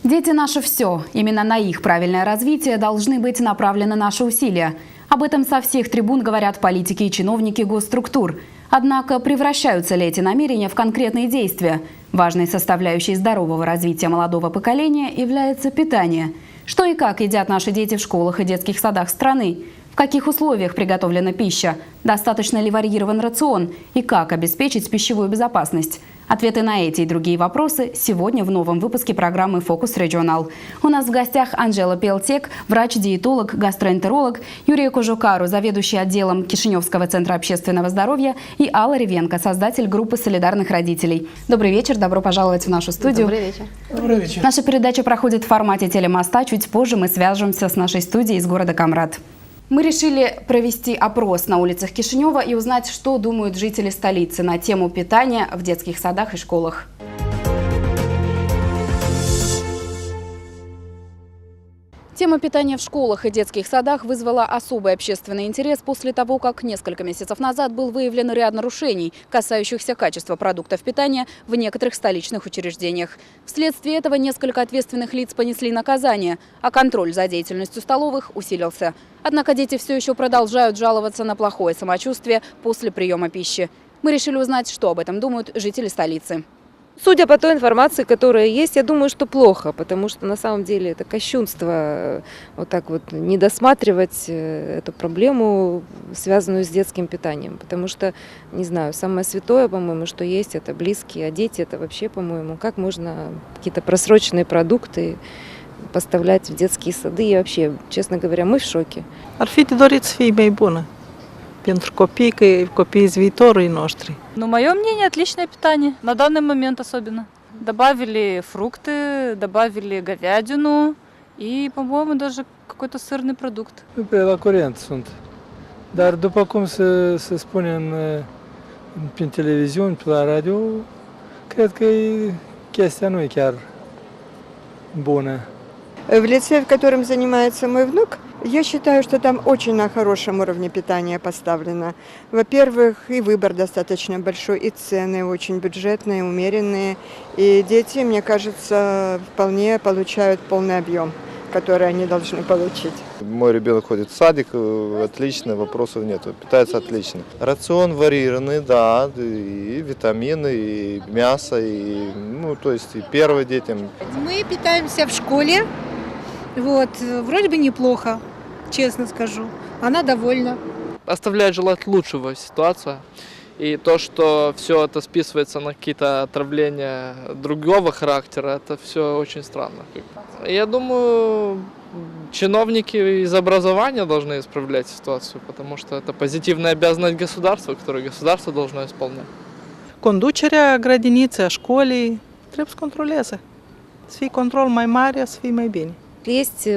Дети – наше все. Именно на их правильное развитие должны быть направлены наши усилия. Об этом со всех трибун говорят политики и чиновники госструктур. Однако превращаются ли эти намерения в конкретные действия? Важной составляющей здорового развития молодого поколения является питание. Что и как едят наши дети в школах и детских садах страны? В каких условиях приготовлена пища? Достаточно ли варьирован рацион? И как обеспечить пищевую безопасность? Ответы на эти и другие вопросы сегодня в новом выпуске программы «Фокус Регионал». У нас в гостях Анжела Пелтек, врач-диетолог, гастроэнтеролог, Юрий Кожукару, заведующий отделом Кишиневского центра общественного здоровья, и Алла Ревенко, создатель группы солидарных родителей. Добрый вечер, добро пожаловать в нашу студию. Добрый вечер. Добрый вечер. Наша передача проходит в формате телемоста. Чуть позже мы свяжемся с нашей студией из города Камрад. Мы решили провести опрос на улицах Кишинева и узнать, что думают жители столицы на тему питания в детских садах и школах. Тема питания в школах и детских садах вызвала особый общественный интерес после того, как несколько месяцев назад был выявлен ряд нарушений, касающихся качества продуктов питания в некоторых столичных учреждениях. Вследствие этого несколько ответственных лиц понесли наказание, а контроль за деятельностью столовых усилился. Однако дети все еще продолжают жаловаться на плохое самочувствие после приема пищи. Мы решили узнать, что об этом думают жители столицы. Судя по той информации, которая есть, я думаю, что плохо, потому что на самом деле это кощунство вот так вот не досматривать эту проблему, связанную с детским питанием. Потому что, не знаю, самое святое, по-моему, что есть, это близкие, а дети это вообще, по-моему, как можно какие-то просроченные продукты поставлять в детские сады. И вообще, честно говоря, мы в шоке. Ar fi de dorit să fie mai bună pentru copiii viitorului noștri. Ну, мое мнение, отличное питание. На данный момент особенно. Добавили фрукты, добавили говядину и, по-моему, даже какой-то сырный продукт. Pe la curent sunt. Dar după cum se spune prin televiziuni, pe la radio, cred că chestia nu e chiar bună. В лице, в котором занимается мой внук, я считаю, что там очень на хорошем уровне питания поставлено. Во-первых, и выбор достаточно большой, и цены очень бюджетные, умеренные. И дети, мне кажется, вполне получают полный объем, который они должны получить. Мой ребенок ходит в садик, отлично, вопросов нет, питается отлично. Рацион варьированный, да, и витамины, и мясо, и, то есть и первым детям. Мы питаемся в школе, вроде бы неплохо, честно скажу. Она довольна. Оставляет желать лучшего ситуация. И то, что все это списывается на какие-то отравления другого характера, это все очень странно. Я думаю, чиновники из образования должны исправлять ситуацию, потому что это позитивная обязанность государства, которую государство должно исполнять. Conducerea grădiniței, a școlii, trebuie să controleze. Să fie control mai mare, să fie mai bine. Есть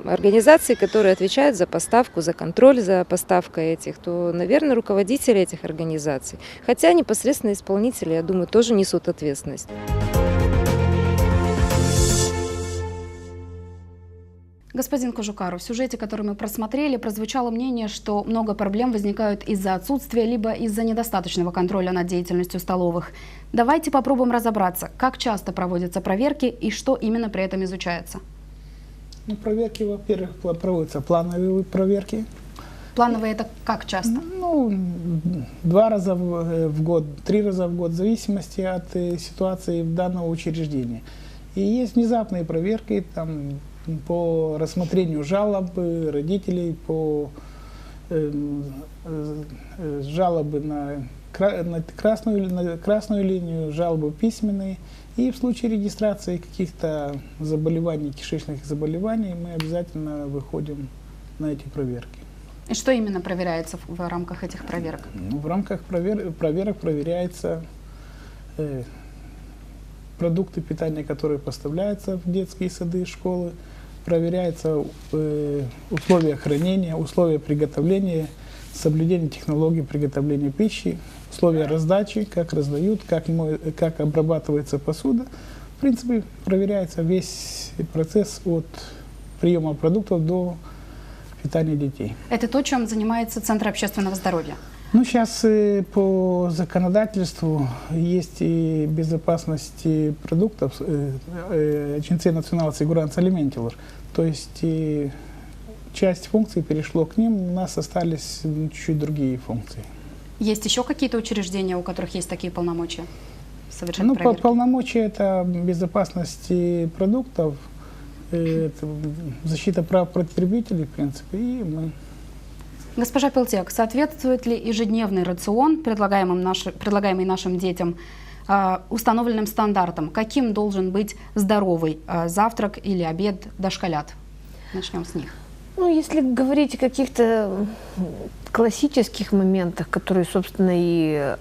организации, которые отвечают за поставку, за контроль за поставкой этих, то, наверное, руководители этих организаций, хотя непосредственно исполнители, я думаю, тоже несут ответственность. Господин Кожукару, в сюжете, который мы просмотрели, прозвучало мнение, что много проблем возникают из-за отсутствия либо из-за недостаточного контроля над деятельностью столовых. Давайте попробуем разобраться, как часто проводятся проверки и что именно при этом изучается. Проверки, во-первых, проводятся плановые проверки. Плановые это как часто? 2 раза в год, 3 раза в год, в зависимости от ситуации данного учреждения. И есть внезапные проверки там, по рассмотрению жалоб родителей, по жалобы на красную линию, жалобы письменные. И в случае регистрации каких-то заболеваний, кишечных заболеваний, мы обязательно выходим на эти проверки. И что именно проверяется в рамках этих проверок? В рамках проверок проверяются продукты питания, которые поставляются в детские сады, школы, проверяются условия хранения, условия приготовления, соблюдение технологий приготовления пищи, условия раздачи, как раздают, как обрабатывается посуда. В принципе, проверяется весь процесс от приема продуктов до питания детей. Это то, чем занимается Центр общественного здоровья. Ну, сейчас по законодательству есть и безопасность продуктов, Агенция национальной сигурности алиментов. То есть часть функций перешло к ним, у нас остались чуть-чуть другие функции. Есть еще какие-то учреждения, у которых есть такие полномочия? Совершать Ну, проверки? полномочия — это безопасность продуктов, это защита прав потребителей, в принципе, и мы. Госпожа Пелтек, соответствует ли ежедневный рацион, предлагаемый нашим детям, установленным стандартам? Каким должен быть здоровый завтрак или обед дошколят? Начнем с них. Ну, если говорить о каких-то классических моментах, которые, собственно, и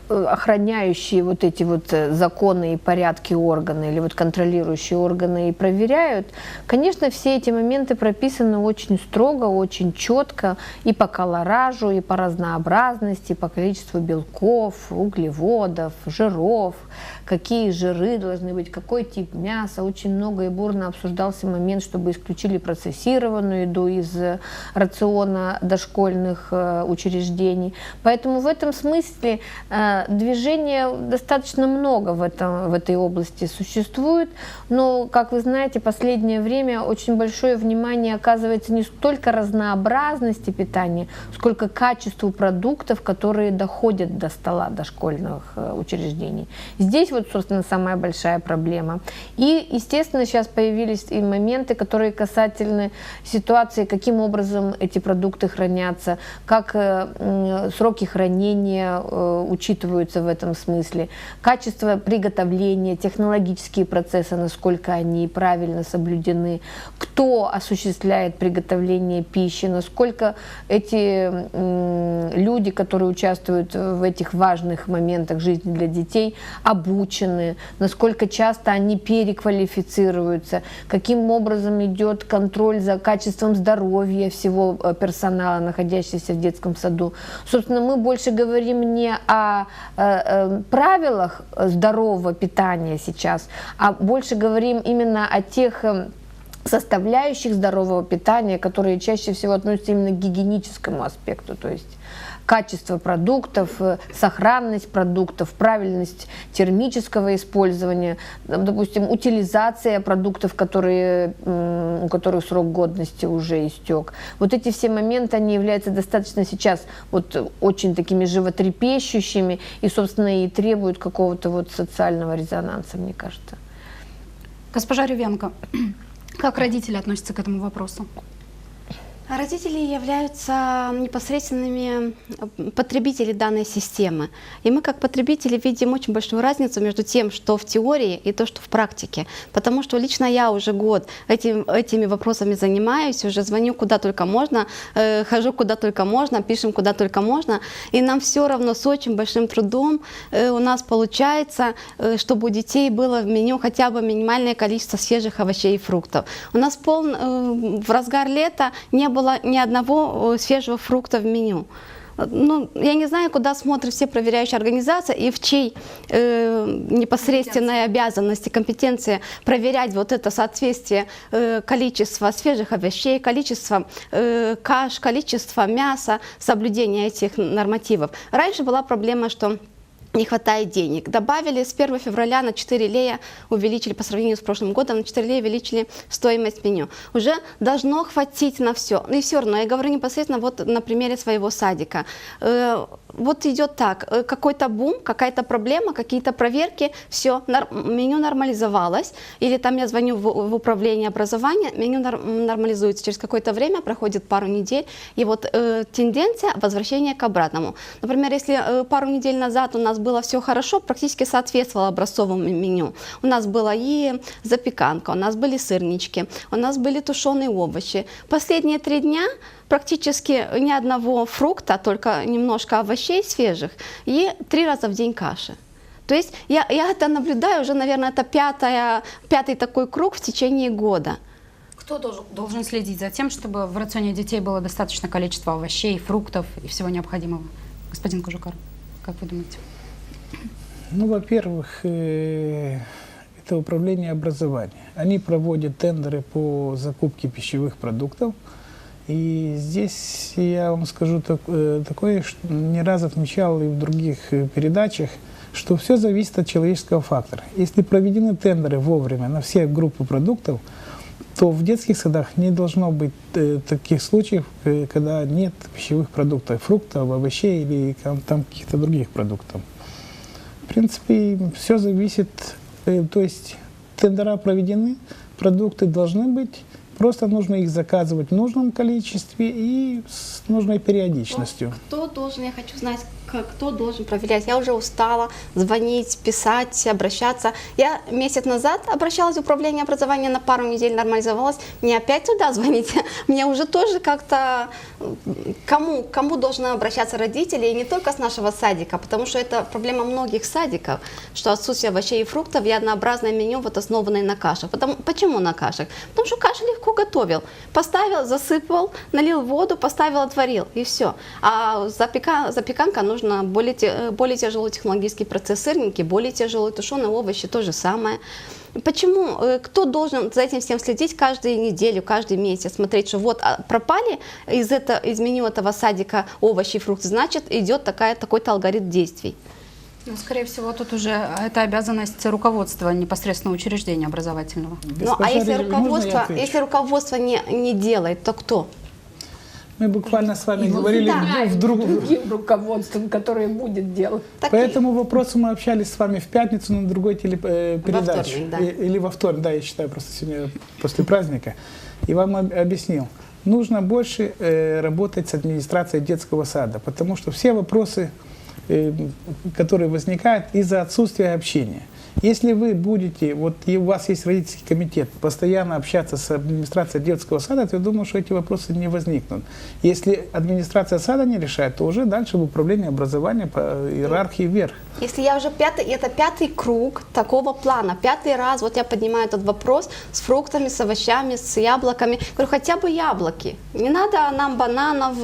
охраняющие вот эти вот законы и порядки органы, или вот контролирующие органы и проверяют, конечно, все эти моменты прописаны очень строго, очень четко и по колоражу, и по разнообразности, и по количеству белков, углеводов, жиров, какие жиры должны быть, какой тип мяса. Очень много и бурно обсуждался момент, чтобы исключили процессированную еду из рациона дошкольных учреждений. Поэтому в этом смысле движения достаточно много в этой области существует. Но, как вы знаете, в последнее время очень большое внимание оказывается не столько разнообразности питания, сколько качеству продуктов, которые доходят до стола дошкольных учреждений. Здесь вот, собственно, самая большая проблема. И, естественно, сейчас появились и моменты, которые касательны ситуации, каким образом эти продукты хранятся, как сроки хранения учитываются в этом смысле, качество приготовления, технологические процессы, насколько они правильно соблюдены, кто осуществляет приготовление пищи, насколько эти люди, которые участвуют в этих важных моментах жизни для детей, обучены, насколько часто они переквалифицируются, каким образом идет контроль за качеством здоровья всего персонала, находящегося в детском саду. Собственно, мы больше говорим не о правилах здорового питания сейчас, а больше говорим именно о тех составляющих здорового питания, которые чаще всего относятся именно к гигиеническому аспекту, то есть качество продуктов, сохранность продуктов, правильность термического использования, допустим, утилизация продуктов, у которых срок годности уже истек. Вот эти все моменты, они являются достаточно сейчас вот очень такими животрепещущими и, собственно, и требуют какого-то вот социального резонанса, мне кажется. Госпожа Ревенко, как родители относятся к этому вопросу? Родители являются непосредственными потребителями данной системы. И мы, как потребители, видим очень большую разницу между тем, что в теории, и то, что в практике. Потому что лично я уже год этими вопросами занимаюсь, уже звоню куда только можно, хожу куда только можно, пишем куда только можно. И нам все равно с очень большим трудом у нас получается, чтобы у детей было в меню хотя бы минимальное количество свежих овощей и фруктов. У нас в разгар лета не было ни одного свежего фрукта в меню. Ну, я не знаю, куда смотрят все проверяющие организации и в чьей непосредственной обязанности, компетенции проверять вот это соответствие количества свежих овощей, количества каш, количества мяса, соблюдение этих нормативов. Раньше была проблема, что не хватает денег. Добавили с 1 февраля на 4 лея, увеличили по сравнению с прошлым годом, на 4 лея увеличили стоимость меню. Уже должно хватить на все. И все равно, я говорю непосредственно вот на примере своего садика. Вот идет так, какой-то бум, какая-то проблема, какие-то проверки, все, меню нормализовалось. Или там я звоню в управление образования, меню нормализуется. Через какое-то время, проходит пару недель, и вот тенденция возвращения к обратному. Например, если пару недель назад у нас было все хорошо, практически соответствовало образцовому меню. У нас была и запеканка, у нас были сырнички, у нас были тушеные овощи. Последние 3 дня практически ни одного фрукта, только немножко овощей свежих и 3 раза в день каши. То есть я это наблюдаю уже, наверное, это пятый такой круг в течение года. Кто должен следить за тем, чтобы в рационе детей было достаточное количество овощей, фруктов и всего необходимого? Господин Кожукар, как вы думаете? Ну, во-первых, это управление образования. Они проводят тендеры по закупке пищевых продуктов. И здесь я вам скажу такое, что не раз отмечал и в других передачах, что все зависит от человеческого фактора. Если проведены тендеры вовремя на все группы продуктов, то в детских садах не должно быть таких случаев, когда нет пищевых продуктов, фруктов, овощей или там каких-то других продуктов. В принципе, все зависит, то есть тендера проведены, продукты должны быть, просто нужно их заказывать в нужном количестве и с нужной периодичностью. Кто должен, я хочу знать, кто должен проверять. Я уже устала звонить, писать, обращаться. Я месяц назад обращалась в управление образования, на пару недель нормализовалась. Мне опять туда звонить? Мне уже тоже как-то... Кому должны обращаться родители, и не только с нашего садика, потому что это проблема многих садиков, что отсутствие овощей и фруктов и однообразное меню, вот основанное на кашах. Почему на кашах? Потому что кашу легко готовил. Поставил, засыпал, налил воду, поставил, отварил, и все. А запеканка нужна более тяжелый технологический процесс, сырники, более тяжелые, тушеные овощи, то же самое. Почему? Кто должен за этим всем следить каждую неделю, каждый месяц, смотреть, что вот пропали из меню этого садика овощи и фрукты, значит, идет такой-то алгоритм действий. Ну, скорее всего, тут уже это обязанность руководства непосредственно учреждения образовательного. Ну, а если руководство не делает, то кто? Мы буквально с вами говорили другим руководством, которое будет делать. По этому вопросу мы общались с вами в пятницу на другой телепередаче. Или во вторник, да, я считаю, просто сегодня после праздника. И вам объяснил. Нужно больше работать с администрацией детского сада, потому что все вопросы, которые возникают из-за отсутствия общения. Если вы будете, вот и у вас есть родительский комитет, постоянно общаться с администрацией детского сада, то я думаю, что эти вопросы не возникнут. Если администрация сада не решает, то уже дальше в управлении образования по иерархии вверх. Если я уже это пятый круг такого плана, пятый раз вот я поднимаю этот вопрос с фруктами, с овощами, с яблоками, говорю, хотя бы яблоки. Не надо нам бананов,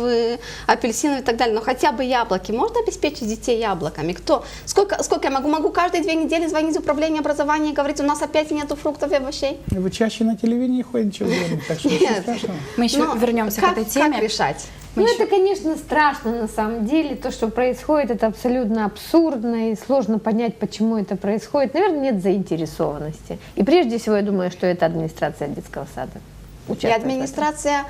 апельсинов и так далее, но хотя бы яблоки. Можно обеспечить детей яблоками? Кто? Сколько я могу каждые 2 недели звонить в управление образования и говорить, у нас опять нету фруктов и овощей? Вы чаще на телевидении ходите, так что ничего страшного. Мы еще вернемся к этой теме. Как решать? Ну, это, конечно, страшно на самом деле. То, что происходит, это абсолютно абсурдно, и сложно понять, почему это происходит. Наверное, нет заинтересованности. И прежде всего, я думаю, что это администрация детского сада. И администрация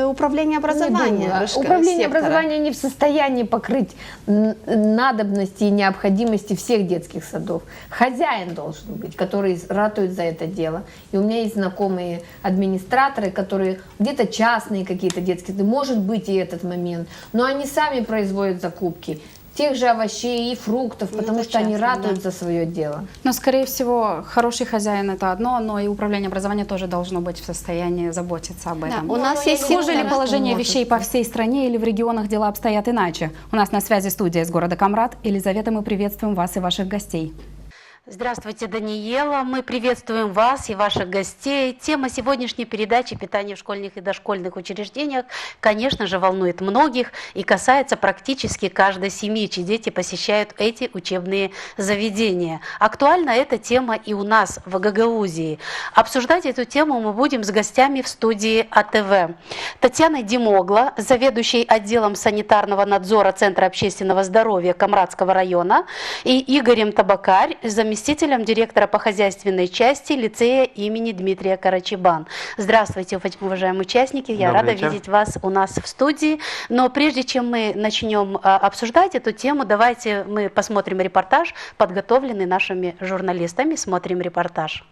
управления образования. Управление образования не в состоянии покрыть надобности и необходимости всех детских садов. Хозяин должен быть, который ратует за это дело. И у меня есть знакомые администраторы, которые где-то частные какие-то детские сады, может быть и этот момент, но они сами производят закупки тех же овощей и фруктов, потому что они ратуют за свое дело. Но, скорее всего, хороший хозяин – это одно, но и управление образования тоже должно быть в состоянии заботиться об этом. Да, у нас есть Схоже ли положение вещей по всей стране или в регионах дела обстоят иначе? У нас на связи студия из города Камрад. Елизавета, мы приветствуем вас и ваших гостей. Здравствуйте, Даниэла. Мы приветствуем вас и ваших гостей. Тема сегодняшней передачи «Питание в школьных и дошкольных учреждениях», конечно же, волнует многих и касается практически каждой семьи, чьи дети посещают эти учебные заведения. Актуальна эта тема и у нас в Гагаузии. Обсуждать эту тему мы будем с гостями в студии АТВ. Татьяной Демогло, заведующей отделом санитарного надзора Центра общественного здоровья Камрадского района, и Игорем Табакарь, заместителем директора по хозяйственной части лицея имени Дмитрия Карачибан. Здравствуйте, уважаемые участники. Я рада видеть вас у нас в студии. Но прежде чем мы начнем обсуждать эту тему, давайте мы посмотрим репортаж, подготовленный нашими журналистами. Смотрим репортаж.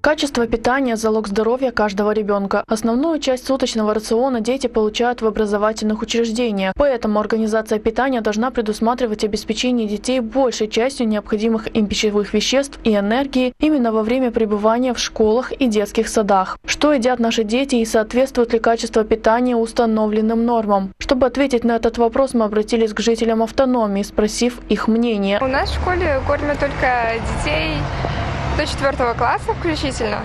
Качество питания – залог здоровья каждого ребенка. Основную часть суточного рациона дети получают в образовательных учреждениях. Поэтому организация питания должна предусматривать обеспечение детей большей частью необходимых им пищевых веществ и энергии именно во время пребывания в школах и детских садах. Что едят наши дети и соответствует ли качество питания установленным нормам? Чтобы ответить на этот вопрос, мы обратились к жителям автономии, спросив их мнение. У нас в школе кормят только детей до 4 класса включительно.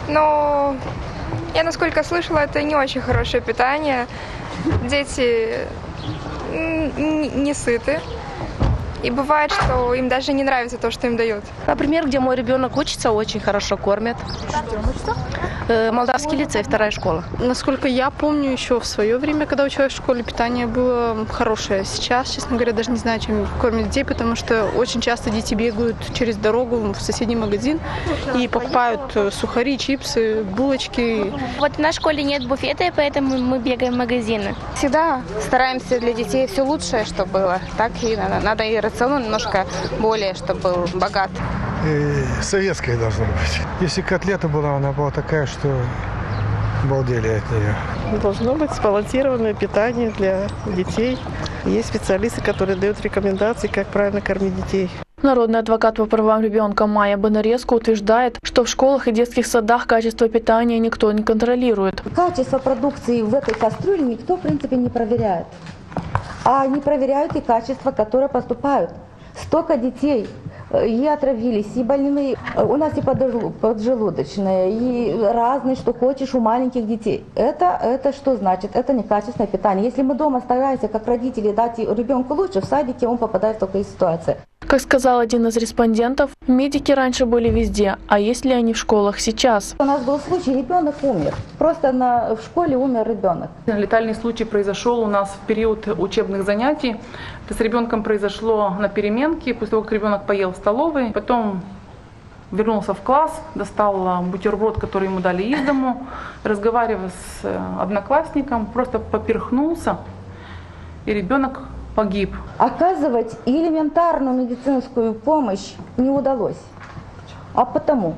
Но Я, насколько слышала, это не очень хорошее питание. Дети не сыты. И бывает, что им даже не нравится то, что им дают. Например, где мой ребенок учится, очень хорошо кормят. Молдавский лицей, 2-я школа. Насколько я помню, еще в свое время, когда училась в школе, питание было хорошее. Сейчас, честно говоря, даже не знаю, чем кормят детей, потому что очень часто дети бегают через дорогу в соседний магазин и покупают сухари, чипсы, булочки. Вот в нашей школе нет буфета, и поэтому мы бегаем в магазины. Всегда стараемся для детей все лучшее, что было. Так и надо и рацион немножко более, чтобы был богат. Советская должна быть. Если котлета была, она была такая, что обалдели от нее. Должно быть сбалансированное питание для детей. Есть специалисты, которые дают рекомендации, как правильно кормить детей. Народный адвокат по правам ребенка Майя Бонареско утверждает, что в школах и детских садах качество питания никто не контролирует. Качество продукции в этой кастрюле никто, в принципе, не проверяет. А они проверяют и качество, которое поступают. Столько детей и отравились, и больные. У нас и поджелудочные, и разные, что хочешь у маленьких детей. Это что значит? Это некачественное питание. Если мы дома стараемся, как родители, дать ребенку лучше, в садике он попадает в такую ситуацию. Как сказал один из респондентов, медики раньше были везде, а есть ли они в школах сейчас? У нас был случай, ребенок умер. Просто в школе умер ребенок. Летальный случай произошел у нас в период учебных занятий. Это с ребенком произошло на переменке, после того, как ребенок поел в столовой. Потом вернулся в класс, достал бутерброд, который ему дали из дому, разговаривая с одноклассником, просто поперхнулся, и ребенок погиб. Оказывать элементарную медицинскую помощь не удалось. А потому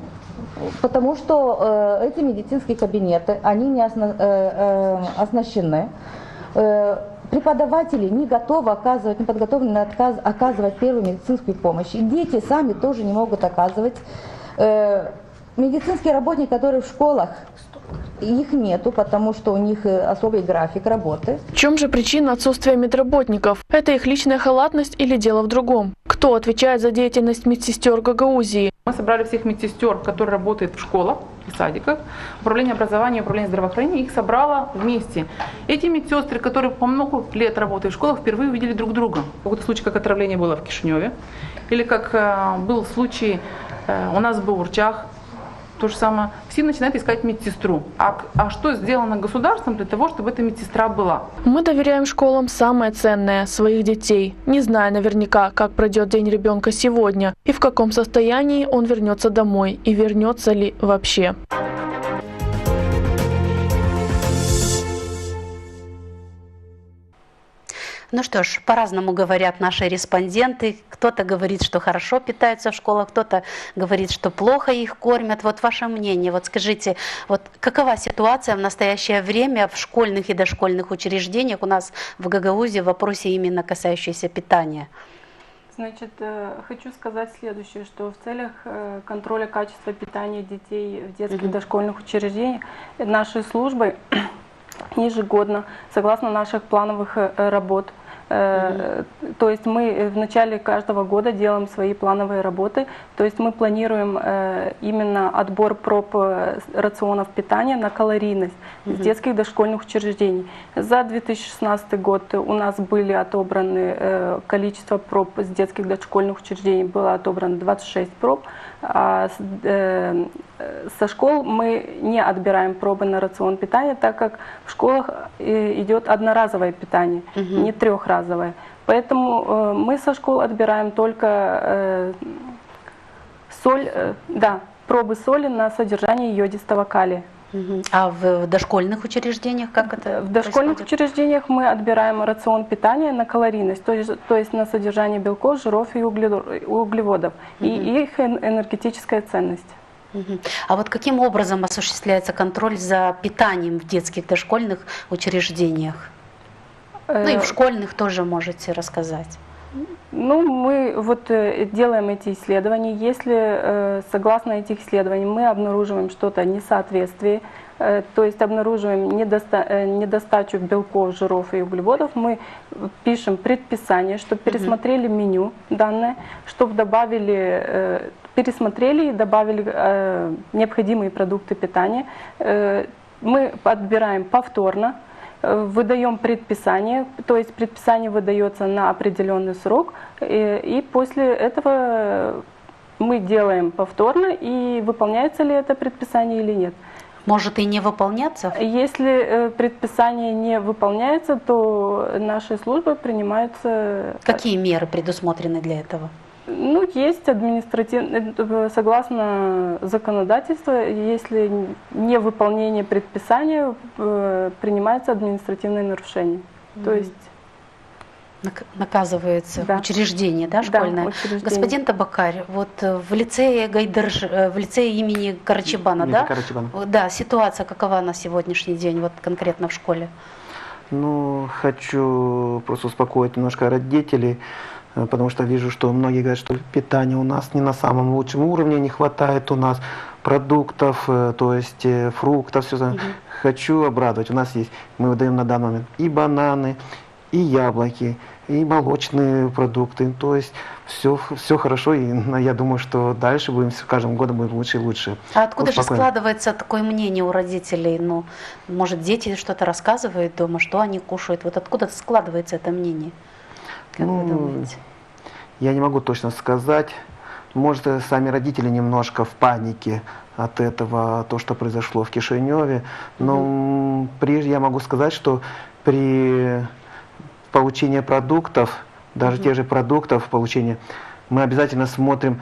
что эти медицинские кабинеты, они не оснащены. Преподаватели не готовы оказывать, не подготовлены оказывать первую медицинскую помощь. И дети сами тоже не могут оказывать. Медицинские работники, которые в школах, их нету, потому что у них особый график работы. В чем же причина отсутствия медработников? Это их личная халатность или дело в другом? Кто отвечает за деятельность медсестер Гагаузии? Мы собрали всех медсестер, которые работают в школах и садиках. Управление образования, управление здравоохранения их собрало вместе. Эти медсестры, которые по много лет работают в школах, впервые увидели друг друга. Какой-то случай, как отравление было в Кишиневе, или как был случай у нас в Баурчах. То же самое. Все начинают искать медсестру. А что сделано государством для того, чтобы эта медсестра была? Мы доверяем школам самое ценное – своих детей, не зная наверняка, как пройдет день ребенка сегодня и в каком состоянии он вернется домой и вернется ли вообще. Ну что ж, по-разному говорят наши респонденты. Кто-то говорит, что хорошо питаются в школах, кто-то говорит, что плохо их кормят. Вот ваше мнение, вот скажите, вот какова ситуация в настоящее время в школьных и дошкольных учреждениях у нас в Гагаузии в вопросе именно касающейся питания? Значит, хочу сказать следующее, что в целях контроля качества питания детей в детских и дошкольных учреждениях нашей службой ежегодно, согласно наших плановых работ, то есть мы в начале каждого года делаем свои плановые работы, то есть мы планируем именно отбор проб рационов питания на калорийность в детских дошкольных учреждений. За 2016 год у нас были отобраны количество проб с детских дошкольных учреждений, было отобрано 26 проб, а со школ мы не отбираем пробы на рацион питания, так как в школах идет одноразовое питание, не трехразовое. Поэтому мы со школ отбираем только пробы соли на содержание йодистого калия. А в дошкольных учреждениях как это В дошкольных учреждениях мы отбираем рацион питания на калорийность, то есть на содержание белков, жиров и углеводов, и их энергетическая ценность. А вот каким образом осуществляется контроль за питанием в детских дошкольных учреждениях? Ну и в школьных тоже можете рассказать. Ну, мы вот делаем эти исследования. Если согласно этих исследований мы обнаруживаем что-то несоответствие, то есть обнаруживаем недостачу белков, жиров и углеводов, мы пишем предписание, чтобы пересмотрели меню данное, чтобы пересмотрели и добавили необходимые продукты питания. Мы отбираем повторно, выдаем предписание, то есть предписание выдается на определенный срок, и после этого мы делаем повторно, и выполняется ли это предписание или нет. Может и не выполняться? Если предписание не выполняется, то нашей службой принимаются... Какие меры предусмотрены для этого? Ну, есть административные, согласно законодательству, если невыполнение предписания, принимается административное нарушение. То есть наказывается учреждение, да, Да, школьное. учреждение. Господин Табакарь, вот в лицее в лицее имени Карачебана, да? Да, ситуация какова на сегодняшний день, вот конкретно в школе? Ну, хочу просто успокоить немножко родителей, потому что вижу, что многие говорят, что питание у нас не на самом лучшем уровне, не хватает у нас продуктов, то есть фруктов, все. Хочу обрадовать, у нас есть, мы выдаем на данный момент и бананы, и яблоки, и молочные продукты, то есть все хорошо, и я думаю, что дальше будем с каждым годом будет лучше и лучше. А откуда же складывается такое мнение у родителей? Ну, может, дети что-то рассказывают дома, что они кушают? Вот откуда складывается это мнение? Как вы думаете? Я не могу точно сказать. Может, сами родители немножко в панике от этого, то, что произошло в Кишиневе. Но прежде я могу сказать, что при получении продуктов, даже тех же продуктов получения, мы обязательно смотрим,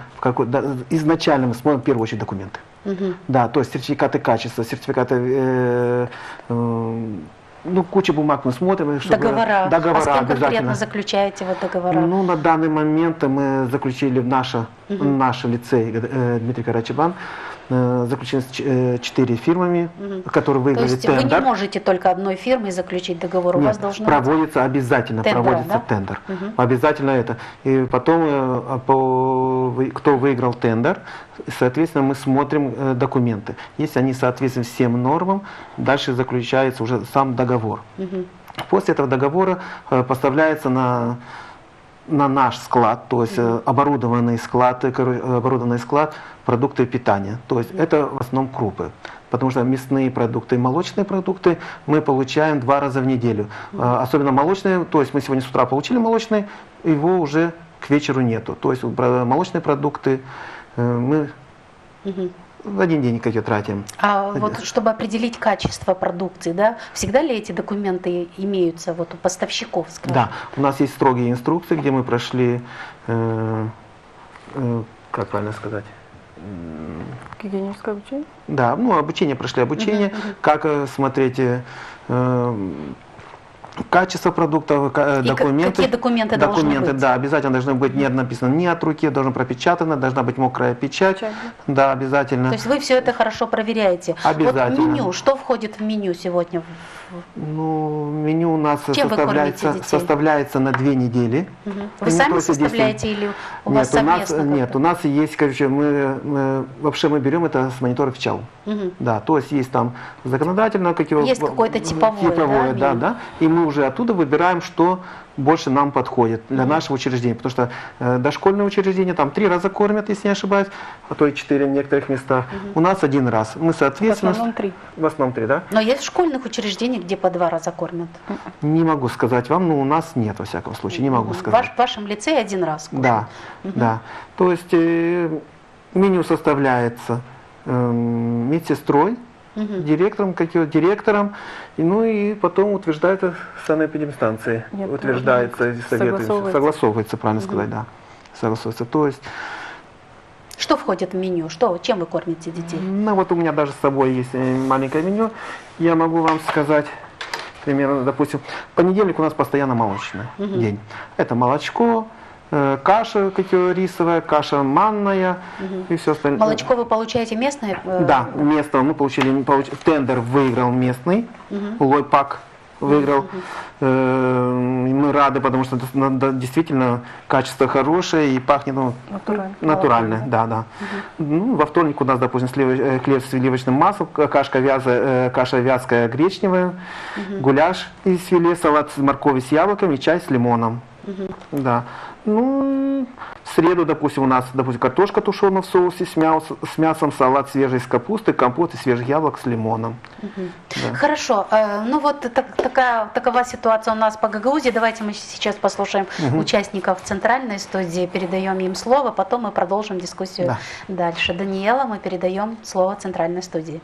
изначально мы смотрим в первую очередь документы. Да, то есть сертификаты качества, сертификаты, ну, куча бумаг мы смотрим. Чтобы договора. Договора а с кем обязательно. конкретно заключаете вот договора? Ну, на данный момент мы заключили в наш лицей Дмитрий Карачебан, заключены с 4 фирмами, которые выиграли тендер. То есть вы не можете только одной фирмой заключить договор, у вас должно проводится обязательно, проводится тендер. Обязательно это. И потом, кто выиграл тендер, соответственно, мы смотрим документы. Если они соответствуют всем нормам, дальше заключается уже сам договор. После этого договора поставляется на наш склад, то есть оборудованный склад продукты питания. То есть это в основном крупы. Потому что мясные продукты и молочные продукты мы получаем 2 раза в неделю. Особенно молочные, то есть мы сегодня с утра получили молочные, его уже к вечеру нету. То есть молочные продукты мы в один день какие тратим. А вот чтобы определить качество продукции, да, всегда ли эти документы имеются вот у поставщиков, скажем? Да, у нас есть строгие инструкции, где мы прошли, как правильно сказать? Гигиеническое обучение? Да, ну обучение, прошли обучение, как смотреть качество продуктов, документы. Какие документы должны быть? Да, обязательно должны быть не написано ни от руки, должно пропечатано, должна быть мокрая печать. Да, обязательно. То есть вы все это хорошо проверяете. Обязательно. Вот меню, что входит в меню сегодня? Ну, меню у нас составляется на 2 недели. Вы сами составляете или у вас совместно? Нет, у нас есть, короче, мы берем это с монитора ВЧАЛ. Да, то есть есть там законодательно есть какое-то типовое, да, и мы уже оттуда выбираем, что больше нам подходит для нашего учреждения, потому что дошкольное учреждение там 3 раза кормят, если не ошибаюсь, а то и 4 в некоторых местах. У нас 1 раз. Мы, соответственно, в основном 3. В основном 3, да? Но есть в школьных учреждениях, где по 2 раза кормят? Не могу сказать вам, но у нас нет, во всяком случае, не могу сказать. В вашем лицее 1 раз кушают? Да, да. То есть меню составляется медсестрой, директором, ну и потом утверждается санэпидемстанцией, утверждается, согласовывается, правильно сказать, да, согласовывается. То есть что входит в меню? Чем вы кормите детей? Ну вот у меня даже с собой есть маленькое меню, я могу вам сказать. Примерно, допустим, в понедельник у нас постоянно молочный день. Это молочко, каша рисовая, каша манная и все остальное. Молочко вы получаете местное? Да, местное. Мы получили тендер, выиграл местный, Лойпак выиграл. Мы рады, потому что действительно качество хорошее и пахнет натурально. Да. Ну, во вторник у нас, допустим, хлеб с сливочным маслом, каша вязкая гречневая, гуляш из филе, салат с морковью с яблоками и чай с лимоном. Да. Ну, среду, допустим, у нас, картошка тушеная в соусе с мясом, салат свежий из капусты, компот из свежих яблок с лимоном. Да. Хорошо. Ну вот такова ситуация у нас по Гагаузии. Давайте мы сейчас послушаем участников центральной студии, передаем им слово, потом мы продолжим дискуссию дальше. Даниэла, мы передаем слово центральной студии.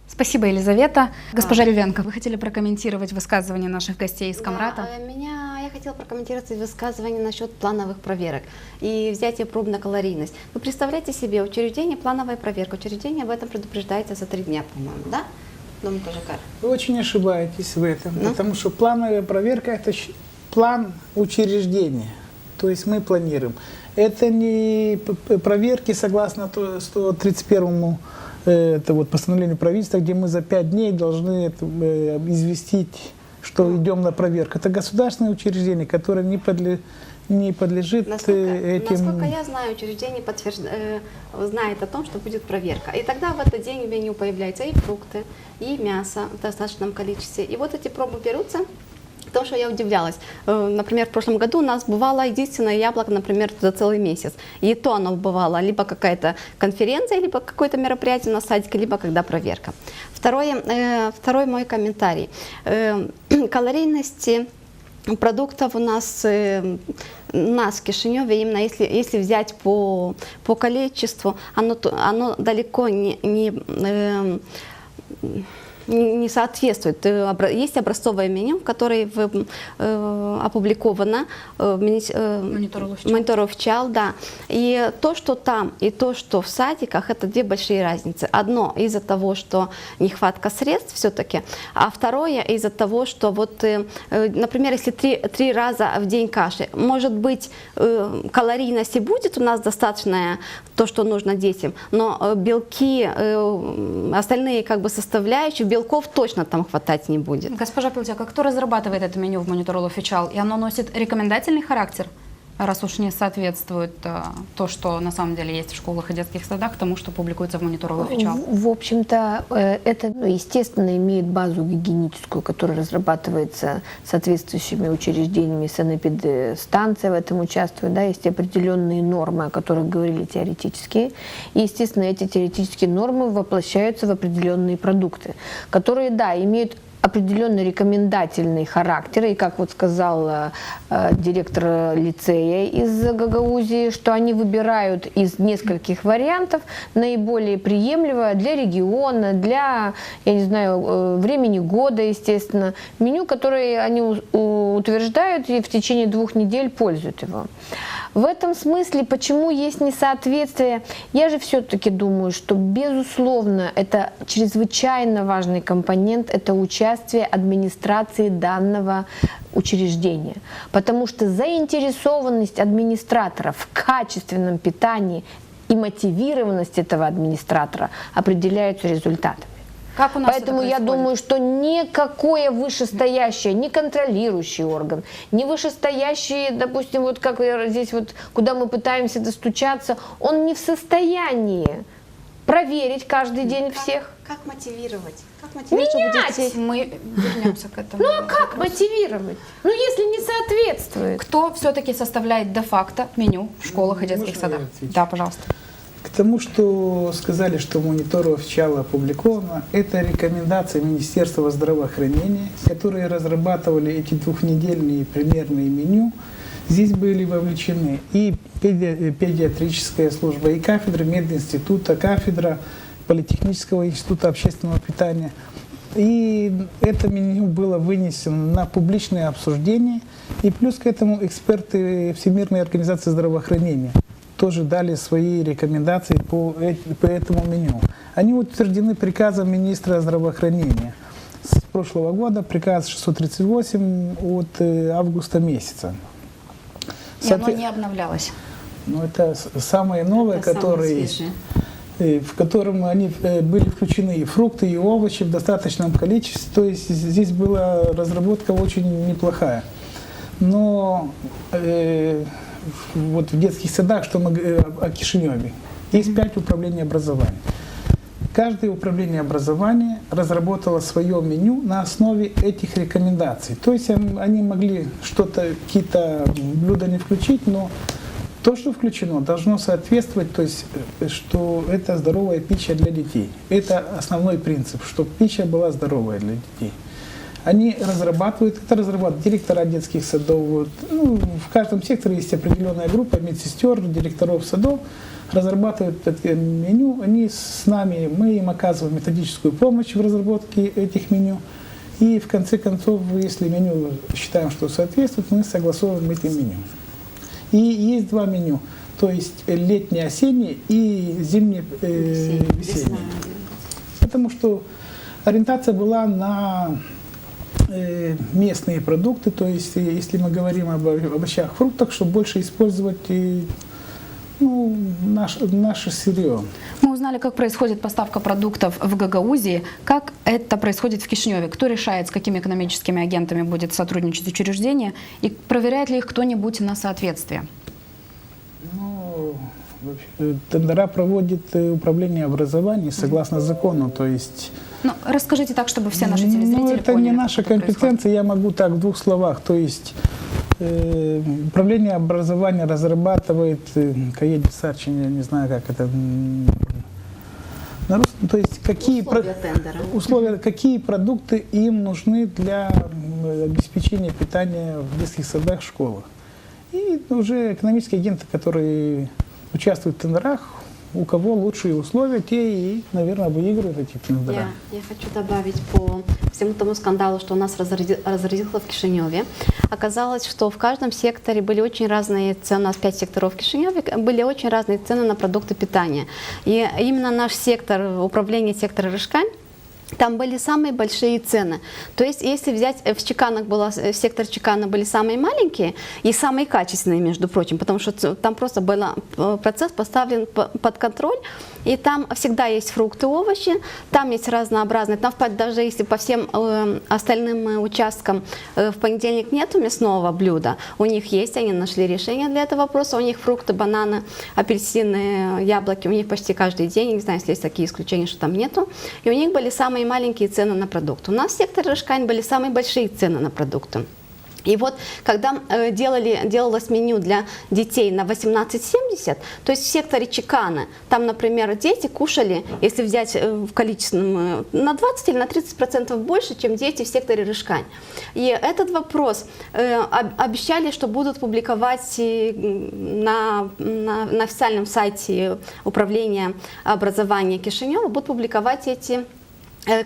Спасибо, Елизавета. Госпожа Ревенко, вы хотели прокомментировать высказывание наших гостей из Камрата? Я хотела прокомментировать высказывание насчет плановых проверок и взятия проб на калорийность. Вы представляете себе, учреждение плановая проверка, учреждение об этом предупреждается за 3 дня, по-моему, да? Вы очень ошибаетесь в этом, потому что плановая проверка – это план учреждения, то есть мы планируем. Это не проверки согласно 131-му это вот постановление правительства, где мы за 5 дней должны известить, что идем на проверку. Это государственное учреждение, которое не подлежит этим... Насколько я знаю, учреждение знает о том, что будет проверка. И тогда в этот день в меню появляются и фрукты, и мясо в достаточном количестве. И вот эти пробы берутся. То, что я удивлялась. Например, в прошлом году у нас бывало единственное яблоко, например, за целый месяц. И то оно бывало либо какая-то конференция, либо какое-то мероприятие на садике, либо когда проверка. Второй мой комментарий. Калорийности продуктов у нас в Кишиневе, именно если взять по количеству, оно далеко не соответствует. Есть образцовое меню, которое опубликовано в Монитор Официал, да. И то, что там, и то, что в садиках, это 2 большие разницы. Одно из-за того, что нехватка средств все-таки, а второе из-за того, что вот, например, если 3 раза в день каши, может быть, калорийности будет у нас достаточная, то, что нужно детям, но белки, остальные как бы составляющие, белков точно там хватать не будет. Госпожа Пилтяка, кто разрабатывает это меню в Монитор Официал? И оно носит рекомендательный характер, раз уж не соответствует то, что на самом деле есть в школах и детских садах, тому, что публикуется в Монитор Официал? В общем-то, это, естественно, имеет базу гигиеническую, которая разрабатывается соответствующими учреждениями, санэпидстанция в этом участвует, да, есть определенные нормы, о которых говорили теоретические, и, естественно, эти теоретические нормы воплощаются в определенные продукты, которые, да, имеют определенный рекомендательный характер, и, как вот сказал директор лицея из Гагаузии, что они выбирают из нескольких вариантов наиболее приемлемое для региона, для, я не знаю, времени года, естественно, меню, которое они утверждают и в течение 2 недель пользуют его. В этом смысле, почему есть несоответствие, я же все-таки думаю, что, безусловно, это чрезвычайно важный компонент, это участие администрации данного учреждения. Потому что заинтересованность администратора в качественном питании и мотивированность этого администратора определяются результатами. Как у нас Поэтому я думаю, что никакое вышестоящее, ни контролирующий орган, ни вышестоящий, допустим, вот как здесь вот, куда мы пытаемся достучаться, он не в состоянии проверить каждый день всех. Как мотивировать? Менять! Мы вернемся к этому. Ну а как мотивировать? Ну если не соответствует. Кто все-таки составляет де-факто меню в школах и детских садах? Да, пожалуйста. К тому, что сказали, что Монитор Официал опубликовано, это рекомендации Министерства здравоохранения, которые разрабатывали эти 2-недельные примерные меню. Здесь были вовлечены и педиатрическая служба, и кафедра мединститута, кафедра Политехнического института общественного питания. И это меню было вынесено на публичное обсуждение. И плюс к этому эксперты Всемирной организации здравоохранения тоже дали свои рекомендации по этому меню. Они утверждены приказом министра здравоохранения с прошлого года, приказ 638 от августа месяца. И оно не обновлялось. Ну, это самое новое, в котором они были включены и фрукты, и овощи в достаточном количестве. То есть здесь была разработка очень неплохая. Но вот в детских садах, что мы о Кишиневе, есть 5 управлений образования. Каждое управление образования разработало свое меню на основе этих рекомендаций. То есть они могли какие-то блюда не включить, но То, что включено, должно соответствовать, то есть, что это здоровая пища для детей. Это основной принцип, чтобы пища была здоровая для детей. Они разрабатывают директора детских садов. Вот, ну, в каждом секторе есть определенная группа медсестер, директоров садов, разрабатывают это меню. Они с нами, мы им оказываем методическую помощь в разработке этих меню. И в конце концов, если меню считаем, что соответствует, мы согласовываем эти меню. И есть два меню, то есть летнее, осеннее и зимнее, весеннее. Потому что ориентация была на местные продукты, то есть если мы говорим об овощах, фруктах, чтобы больше использовать наше сырье. Мы узнали, как происходит поставка продуктов в Гагаузии, как это происходит в Кишиневе, кто решает, с какими экономическими агентами будет сотрудничать учреждение, и проверяет ли их кто-нибудь на соответствие? Тендера проводит управление образования согласно закону, то есть... Расскажите так, чтобы все наши телезрители это поняли, не наша компетенция, я могу так в двух словах, то есть управление образования разрабатывает я не знаю, как это на русском, то есть условия, какие продукты им нужны для обеспечения питания в детских садах, школах. И уже экономические агенты, которые участвуют в тендерах, у кого лучшие условия, те и, наверное, выигрывают эти тендера. Я хочу добавить по всему тому скандалу, что у нас разразилось в Кишиневе. Оказалось, что в каждом секторе были очень разные цены, у нас 5 секторов в Кишиневе, были очень разные цены на продукты питания. И именно наш сектор, управление сектора Рышкань, там были самые большие цены. То есть, если взять в Чеканах сектор Чекана были самые маленькие и самые качественные, между прочим, потому что там просто был процесс поставлен под контроль, и там всегда есть фрукты, овощи, там есть разнообразные, там даже если по всем остальным участкам в понедельник нету мясного блюда, у них есть, они нашли решение для этого вопроса, у них фрукты, бананы, апельсины, яблоки, у них почти каждый день, я не знаю, если есть такие исключения, что там нету, и у них были самые маленькие цены на продукты. У нас в секторе Рышкань были самые большие цены на продукты. И вот, когда делалось меню для детей на 18-70, то есть в секторе Чекана, там, например, дети кушали, если взять в количественном, на 20 или на 30% больше, чем дети в секторе Рышкань. И этот вопрос обещали, что будут публиковать на официальном сайте управления образования Кишинева, будут публиковать эти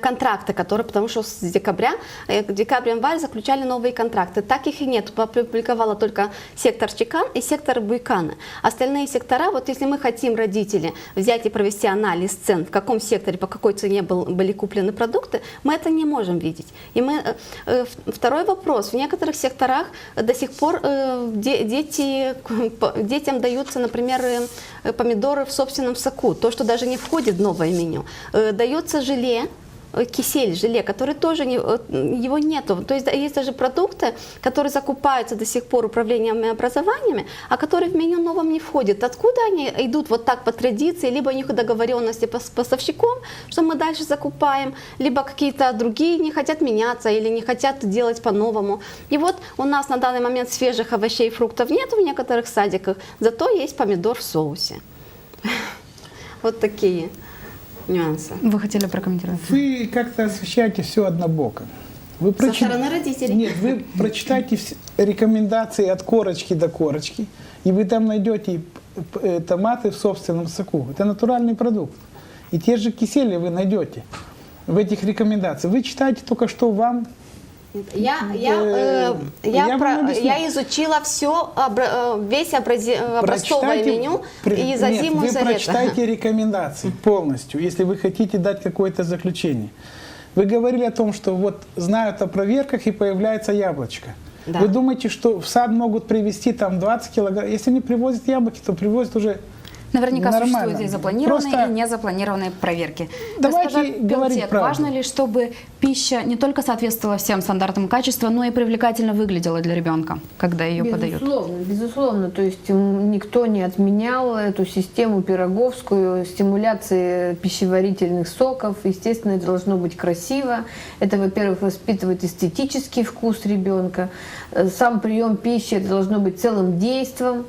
контракты, которые, потому что с декабря-январь заключали новые контракты. Так их и нет. Опубликовала только сектор Чекан и сектор Буйкана. Остальные сектора, вот если мы хотим, родители, взять и провести анализ цен, в каком секторе, по какой цене были куплены продукты, мы это не можем видеть. И второй вопрос. В некоторых секторах до сих пор детям даются, например, помидоры в собственном соку, то, что даже не входит в новое меню. Дается желе, кисель, желе, который тоже его нету. То есть есть даже продукты, которые закупаются до сих пор управлением образованиями, а которые в меню новом не входят. Откуда они идут вот так по традиции, либо у них договоренности с поставщиком, что мы дальше закупаем, либо какие-то другие не хотят меняться или не хотят делать по-новому. И вот у нас на данный момент свежих овощей и фруктов нет в некоторых садиках, зато есть помидор в соусе. Вот такие нюансы. Вы хотели прокомментировать? Вы как-то освещаете все однобоко. Со стороны родителей? Нет, вы прочитайте рекомендации от корочки до корочки, и вы там найдете томаты в собственном соку. Это натуральный продукт. И те же кисели вы найдете в этих рекомендациях. Вы читаете только, что вам... Я изучила весь образцовое меню и за зиму, и за лето. Вы прочитайте рекомендации полностью, если вы хотите дать какое-то заключение. Вы говорили о том, что вот знают о проверках и появляется яблочко. Да. Вы думаете, что в сад могут привезти там 20 килограмм? Если не привозят яблоки, то привозят уже... Наверняка нормально. Существуют и запланированные, и незапланированные проверки. Давайте говорить правду. Важно ли, чтобы пища не только соответствовала всем стандартам качества, но и привлекательно выглядела для ребенка, когда ее подают? Безусловно. То есть никто не отменял эту систему пироговскую, стимуляции пищеварительных соков. Естественно, это должно быть красиво. Это, во-первых, воспитывает эстетический вкус ребенка. Сам прием пищи это должно быть целым действом.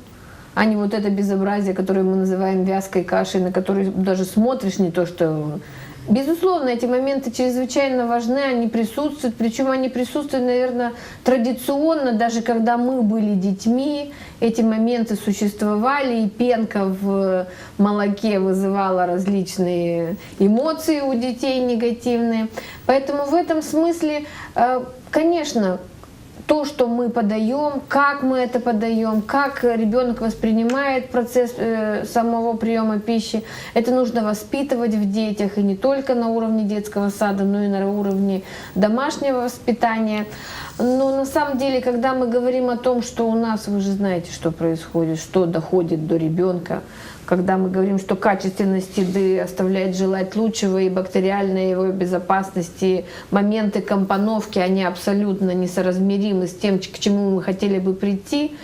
а не вот это безобразие, которое мы называем вязкой кашей, на которую даже смотришь не то, что... Безусловно, эти моменты чрезвычайно важны, они присутствуют, причем они присутствуют, наверное, традиционно, даже когда мы были детьми, эти моменты существовали, и пенка в молоке вызывала различные эмоции у детей негативные. Поэтому в этом смысле, конечно, то, что мы подаем, как мы это подаем, как ребенок воспринимает процесс самого приема пищи, это нужно воспитывать в детях, и не только на уровне детского сада, но и на уровне домашнего воспитания. Но на самом деле, когда мы говорим о том, что у нас, вы же знаете, что происходит, что доходит до ребенка, когда мы говорим, что качественность еды оставляет желать лучшего, и бактериальной его безопасности, моменты компоновки, они абсолютно несоразмеримы с тем, к чему мы хотели бы прийти.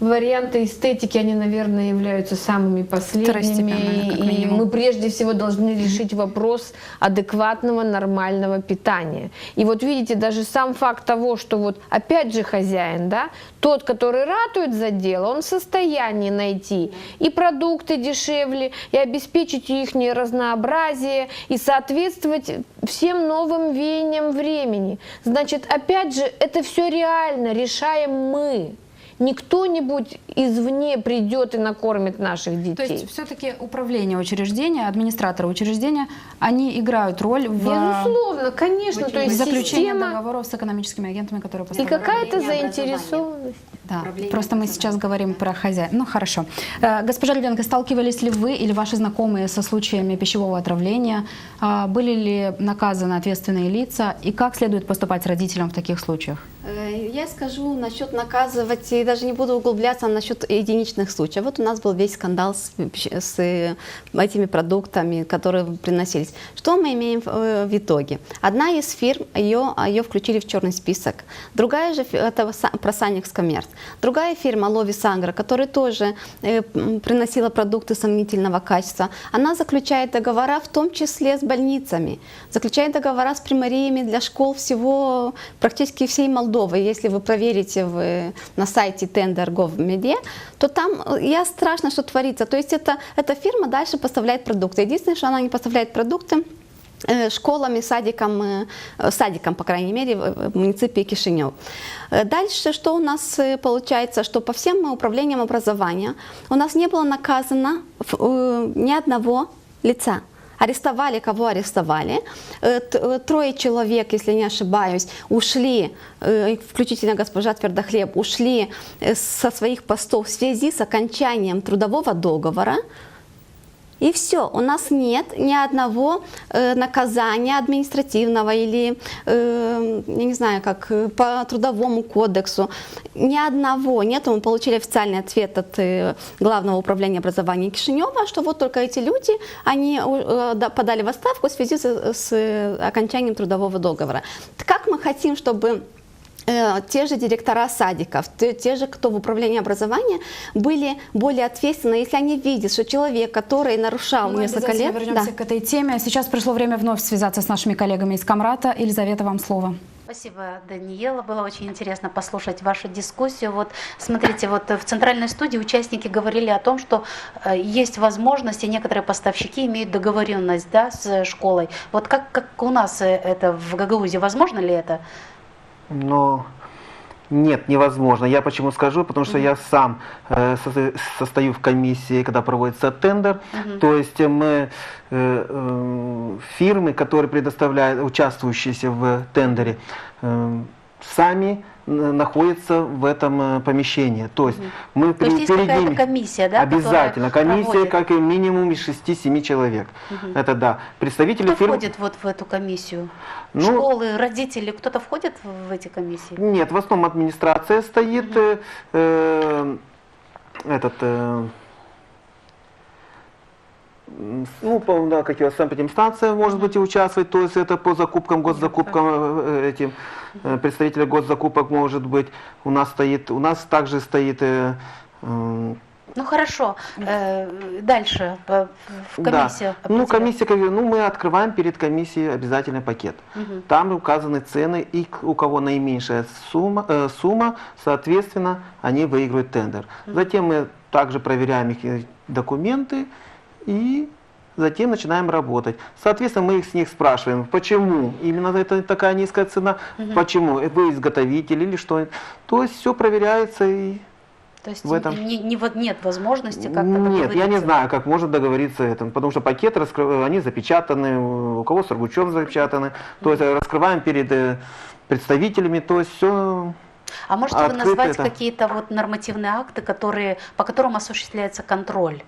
Варианты эстетики, они, наверное, являются самыми последними. И мы прежде всего должны решить вопрос адекватного, нормального питания. И вот видите, даже сам факт того, что вот опять же хозяин, да, тот, который ратует за дело, он в состоянии найти и продукты дешевле, и обеспечить их разнообразие, и соответствовать всем новым веяниям времени. Значит, опять же, это все реально, решаем мы. Не кто-нибудь извне придет и накормит наших детей. То есть все-таки управление учреждения, администраторы учреждения, они играют роль в... Безусловно, конечно. То есть заключение договоров с экономическими агентами, которые поставляют. И какая-то заинтересованность. Да, просто мы сейчас говорим про хозяина. Ну, хорошо. Госпожа Лебенко, сталкивались ли вы или ваши знакомые со случаями пищевого отравления? Были ли наказаны ответственные лица? И как следует поступать с родителям в таких случаях? Я скажу насчет наказывать, и даже не буду углубляться насчет единичных случаев. Вот у нас был весь скандал с этими продуктами, которые приносились. Что мы имеем в итоге? Одна из фирм, ее включили в черный список. Другая же, это про Санекс Коммерц. Другая фирма Ловис Агро, которая тоже приносила продукты сомнительного качества, она заключает договора в том числе с больницами, заключает договора с примариями для школ всего, практически всей Молдовы. Если вы проверите на сайте Tender.gov.md, то там страшно, что творится. То есть эта фирма дальше поставляет продукты. Единственное, что она не поставляет продукты школам, садикам, по крайней мере, в муниципе Кишинев. Дальше, что у нас получается, что по всем управлениям образования у нас не было наказано ни одного лица. Арестовали, кого арестовали. 3 человек, если не ошибаюсь, ушли, включительно госпожа Твердохлеб, ушли со своих постов в связи с окончанием трудового договора. И все, у нас нет ни одного наказания административного или, я не знаю, как по трудовому кодексу. Ни одного нет. Мы получили официальный ответ от Главного управления образования Кишинева, что вот только эти люди, они подали в отставку в связи с окончанием трудового договора. Как мы хотим, чтобы те же директора садиков, те же, кто в управлении образования, были более ответственны, если они видят, что человек, который нарушал несколько лет... Мы вернемся к этой теме. Сейчас пришло время вновь связаться с нашими коллегами из Камрата. Елизавета, вам слово. Спасибо, Даниэла. Было очень интересно послушать вашу дискуссию. Вот смотрите, вот в центральной студии участники говорили о том, что есть возможность, и некоторые поставщики имеют договоренность, да, с школой. Вот как у нас это в Гагаузии, возможно ли это? Но нет, невозможно. Я почему скажу? Потому что я сам состою в комиссии, когда проводится тендер. То есть мы фирмы, которые предоставляют, участвующиеся в тендере, сами находятся в этом помещении. То есть мы То есть перед ними комиссия, да? Обязательно. Комиссия, как и минимум из 6-7 человек. Это да. Представители Кто фирм... входит вот в эту комиссию? Ну, школы, родители, кто-то входит в эти комиссии? Нет, в основном администрация стоит, ну, как его, санэпидемстанция, может быть, и участвовать, то есть это по закупкам, госзакупкам, этим, представители госзакупок, может быть, у нас также стоит Ну хорошо, дальше комиссия. Да. Ну, комиссия, мы открываем перед комиссией обязательный пакет. Там указаны цены, и у кого наименьшая сумма, соответственно, они выигрывают тендер. Затем мы также проверяем их документы и затем начинаем работать. Соответственно, мы с них спрашиваем, почему именно это такая низкая цена, почему, вы изготовитель или что. То есть все проверяется и... То есть в этом... нет возможности как-то договориться? Нет, я не знаю, как можно договориться этом, потому что пакеты, они запечатаны, у кого Сургучев запечатаны, то есть раскрываем перед представителями, то есть все... А можете вы назвать какие-то вот нормативные акты, по которым осуществляется контроль?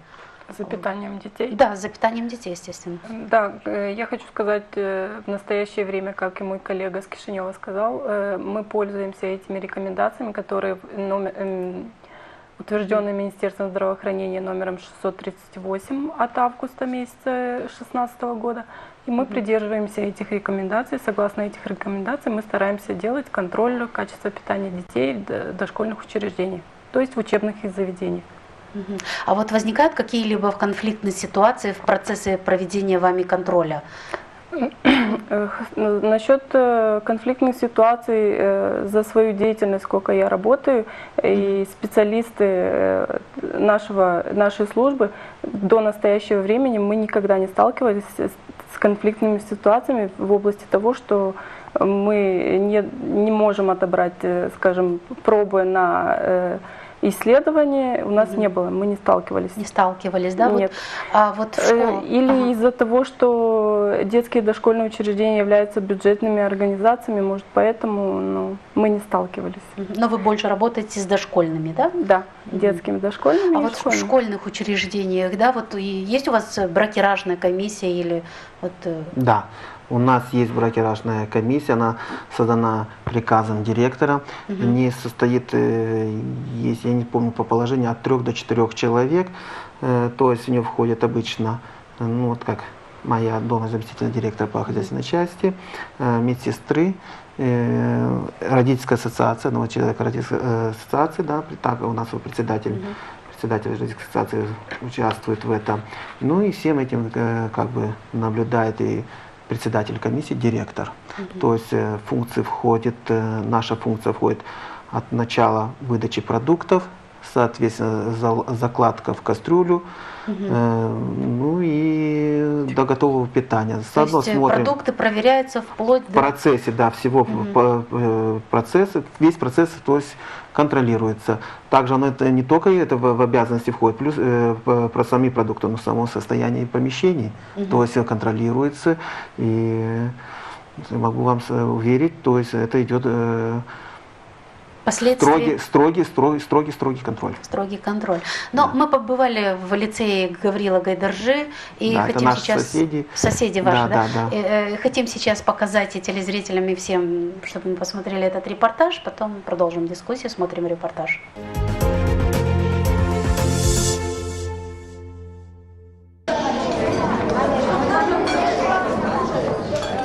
За питанием детей? Да, за питанием детей, естественно. Да, я хочу сказать, в настоящее время, как и мой коллега с Кишинева сказал, мы пользуемся этими рекомендациями, которые утвержденные Министерством здравоохранения номером 638 от августа месяца 2016 года. И мы придерживаемся этих рекомендаций. Согласно этих рекомендаций мы стараемся делать контроль качества питания детей в дошкольных учреждениях, то есть в учебных заведениях. А вот возникают какие-либо конфликтные ситуации в процессе проведения вами контроля? Насчет конфликтных ситуаций, за свою деятельность, сколько я работаю, и специалисты нашей службы до настоящего времени мы никогда не сталкивались с конфликтными ситуациями в области того, что мы не можем отобрать, скажем, пробы на исследования. У нас не было, мы не сталкивались. Не сталкивались, да? Нет. Вот или из-за того, что детские дошкольные учреждения являются бюджетными организациями, может, поэтому мы не сталкивались. Но вы больше работаете с дошкольными, да? Да, детскими дошкольными. А вот в школьных учреждениях, да, вот есть у вас бракеражная комиссия или вот? Да. У нас есть бракеражная комиссия, она создана приказом директора. Не состоит, есть, я не помню по положению, от 3 до 4 человек. То есть в нее входит обычно, ну вот как моя должность заместителя директора по хозяйственной части, медсестры, родительская ассоциация, одного человека родительской ассоциации, да, так у нас председатель родительской ассоциации участвует в этом. Ну и всем этим как бы наблюдает и председатель комиссии, директор. То есть наша функция входит от начала выдачи продуктов, соответственно, закладка в кастрюлю, ну и до готового питания. То есть продукты проверяются вплоть до... В процессе, да, всего процесса, весь процесс, то есть контролируется. Также оно это не только это в обязанности входит, плюс про сами продукты, но само состояние помещений, то есть контролируется. И могу вам уверить, то есть это идет строгий контроль. Строгий контроль. Но мы побывали в лицее Гаврила Гайдаржи и да, хотим сейчас... Соседи ваши, да? Хотим сейчас показать и телезрителям, и всем, чтобы мы посмотрели этот репортаж, потом продолжим дискуссию, смотрим репортаж.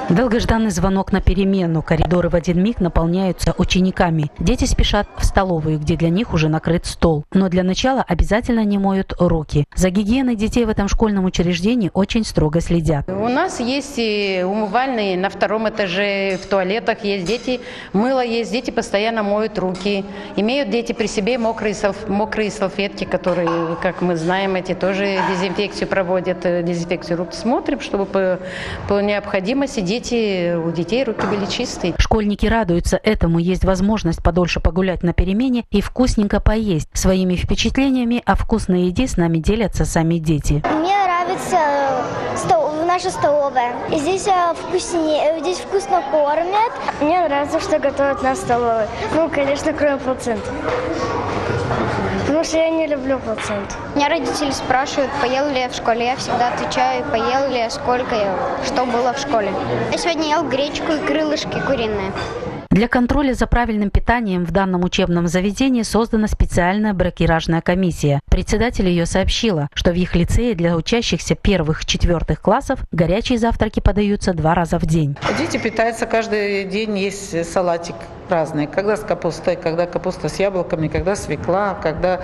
Долгожданный звонок на перемену. Коридоры в один миг наполняются учениками. Дети спешат в столовую, где для них уже накрыт стол. Но для начала обязательно не моют руки. За гигиеной детей в этом школьном учреждении очень строго следят. У нас есть и умывальные на 2 этаже, в туалетах есть дети, мыло есть, дети постоянно моют руки. Имеют дети при себе мокрые салфетки, которые, как мы знаем, эти тоже дезинфекцию проводят, дезинфекцию рук. Смотрим, чтобы по необходимости у детей руки были чистые. Школьники радуются этому, есть возможность подольше погулять на перемене и вкусненько поесть. Своими впечатлениями о вкусной еде с нами делятся сами дети. Мне нравится наша столовая. И здесь вкуснее, здесь вкусно кормят. Мне нравится, что готовят на столовой. Ну, конечно, кроме процентов. Потому что я не люблю процент. Меня родители спрашивают, поел ли я в школе. Я всегда отвечаю, поел ли я, сколько я, что было в школе. Я сегодня ел гречку и крылышки куриные. Для контроля за правильным питанием в данном учебном заведении создана специальная бракеражная комиссия. Председатель ее сообщила, что в их лицее для учащихся 1-4 классов горячие завтраки подаются 2 раза в день. Дети питаются каждый день, есть салатик разные. Когда с капустой, когда капуста с яблоками, когда свекла, когда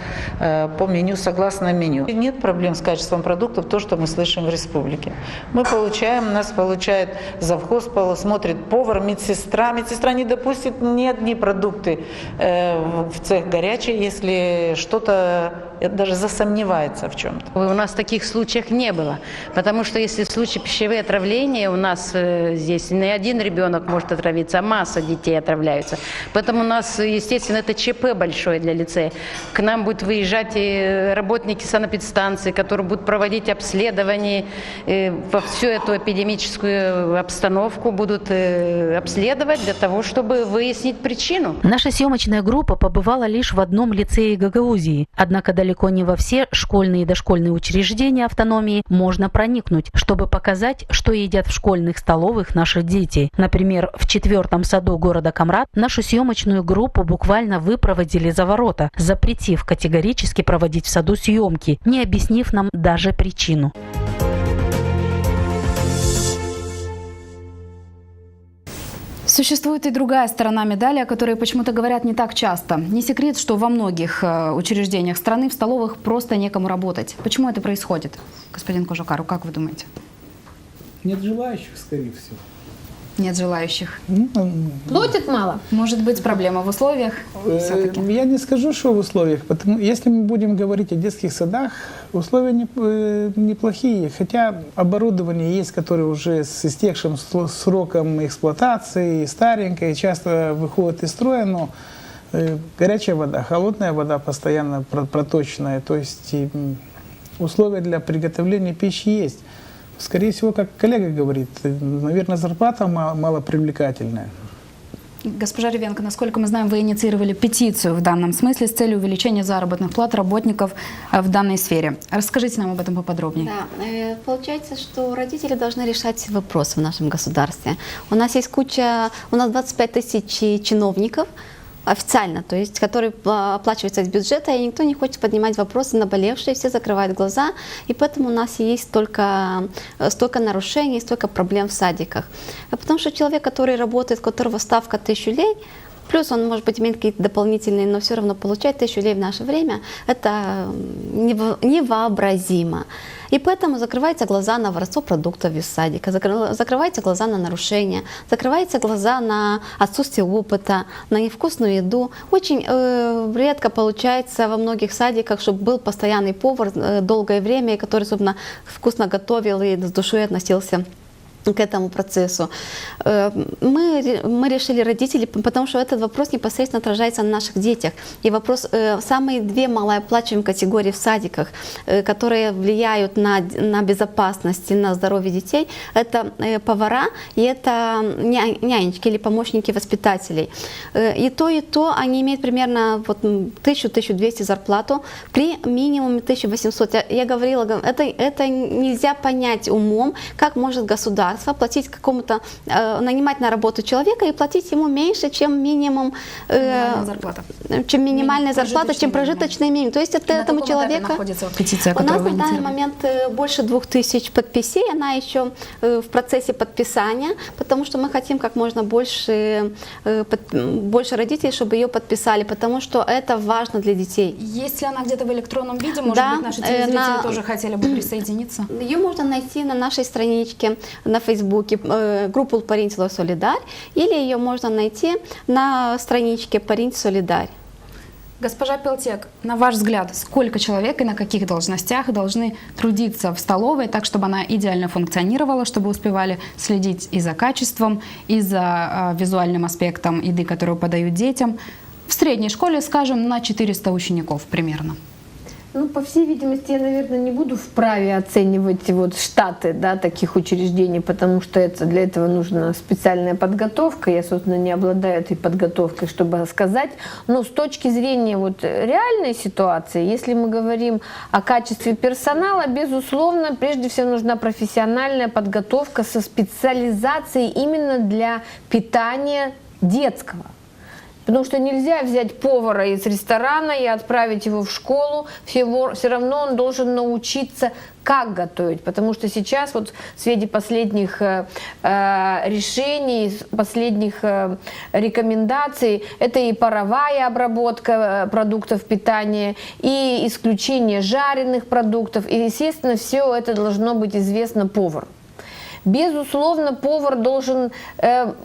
по меню, согласно меню. Нет проблем с качеством продуктов, то, что мы слышим в республике. Мы получаем, нас получает завхоз, смотрит повар, медсестра. Медсестра не допустит ни одни продукты в цех горячий, если что-то даже засомневается в чем-то. У нас таких случаев не было, потому что если в случае пищевые отравления у нас здесь не один ребенок может отравиться, а масса детей отравляются. Поэтому у нас, естественно, это ЧП большое для лицея. К нам будут выезжать и работники санэпидстанции, которые будут проводить обследования, во всю эту эпидемическую обстановку будут обследовать для того, чтобы выяснить причину. Наша съемочная группа побывала лишь в одном лицее Гагаузии, однако далеко не во все школьные и дошкольные учреждения автономии можно проникнуть, чтобы показать, что едят в школьных столовых наши дети. Например, в 4-м саду города Камрат нашу съемочную группу буквально выпроводили за ворота, запретив категорически проводить в саду съемки, не объяснив нам даже причину. Существует и другая сторона медали, о которой почему-то говорят не так часто. Не секрет, что во многих учреждениях страны в столовых просто некому работать. Почему это происходит? Господин Кожукару, как вы думаете? Нет желающих, скорее всего. Нет желающих. Платят мало. Может быть, проблема в условиях? Я не скажу, что в условиях. Потому, если мы будем говорить о детских садах, условия неплохие. Хотя оборудование есть, которое уже с истекшим сроком эксплуатации, старенькое, часто выходит из строя, но горячая вода, холодная вода постоянно проточная. То есть условия для приготовления пищи есть. Скорее всего, как коллега говорит, наверное, зарплата малопривлекательная. Госпожа Ревенко, насколько мы знаем, вы инициировали петицию в данном смысле с целью увеличения заработных плат работников в данной сфере. Расскажите нам об этом поподробнее. Да, получается, что родители должны решать вопрос в нашем государстве. У нас есть у нас 25 тысяч чиновников, официально, то есть, которые оплачиваются из бюджета, и никто не хочет поднимать вопросы наболевшие, все закрывают глаза, и поэтому у нас есть столько нарушений, столько проблем в садиках. Потому что человек, который работает, у которого ставка 1000 лей, плюс он, может быть, имеет какие-то дополнительные, но все равно получает 1000 лей в наше время, это невообразимо. И поэтому закрываются глаза на воровство продуктов из садика, закрываются глаза на нарушения, закрываются глаза на отсутствие опыта, на невкусную еду. Очень редко получается во многих садиках, чтобы был постоянный повар долгое время, который, собственно, вкусно готовил и с душой относился к этому процессу. Мы решили родители, потому что этот вопрос непосредственно отражается на наших детях. И вопрос, самые две малооплачиваемые категории в садиках, которые влияют на безопасность и на здоровье детей, это повара и это нянечки или помощники воспитателей. И то они имеют примерно 1000-1200 зарплату при минимуме 1800. Я говорила, это нельзя понять умом, как может государство платить какому-то, нанимать на работу человека и платить ему меньше, чем минимум, минимальная зарплата, чем прожиточный минимум. То есть этому человеку... Петиция, у нас на данный момент больше 2000 подписей, она еще в процессе подписания, потому что мы хотим как можно больше родителей, чтобы ее подписали, потому что это важно для детей. Есть ли она где-то в электронном виде? Может быть, наши телезрители тоже хотели бы присоединиться? Ее можно найти на нашей страничке на Фейсбуке, группу «Парень Солидарь», или ее можно найти на страничке «Парень Солидарь». Госпожа Пелтек, на ваш взгляд, сколько человек и на каких должностях должны трудиться в столовой, так чтобы она идеально функционировала, чтобы успевали следить и за качеством, и за визуальным аспектом еды, которую подают детям? В средней школе, скажем, на 400 учеников примерно. Ну, по всей видимости, я, наверное, не буду вправе оценивать штаты таких учреждений, потому что для этого нужна специальная подготовка. Я, собственно, не обладаю этой подготовкой, чтобы сказать. Но с точки зрения реальной ситуации, если мы говорим о качестве персонала, безусловно, прежде всего нужна профессиональная подготовка со специализацией именно для питания детского. Потому что нельзя взять повара из ресторана и отправить его в школу, все равно он должен научиться, как готовить. Потому что сейчас вот в свете последних решений, последних рекомендаций, это и паровая обработка продуктов питания, и исключение жареных продуктов. И, естественно, все это должно быть известно повару. Безусловно, повар должен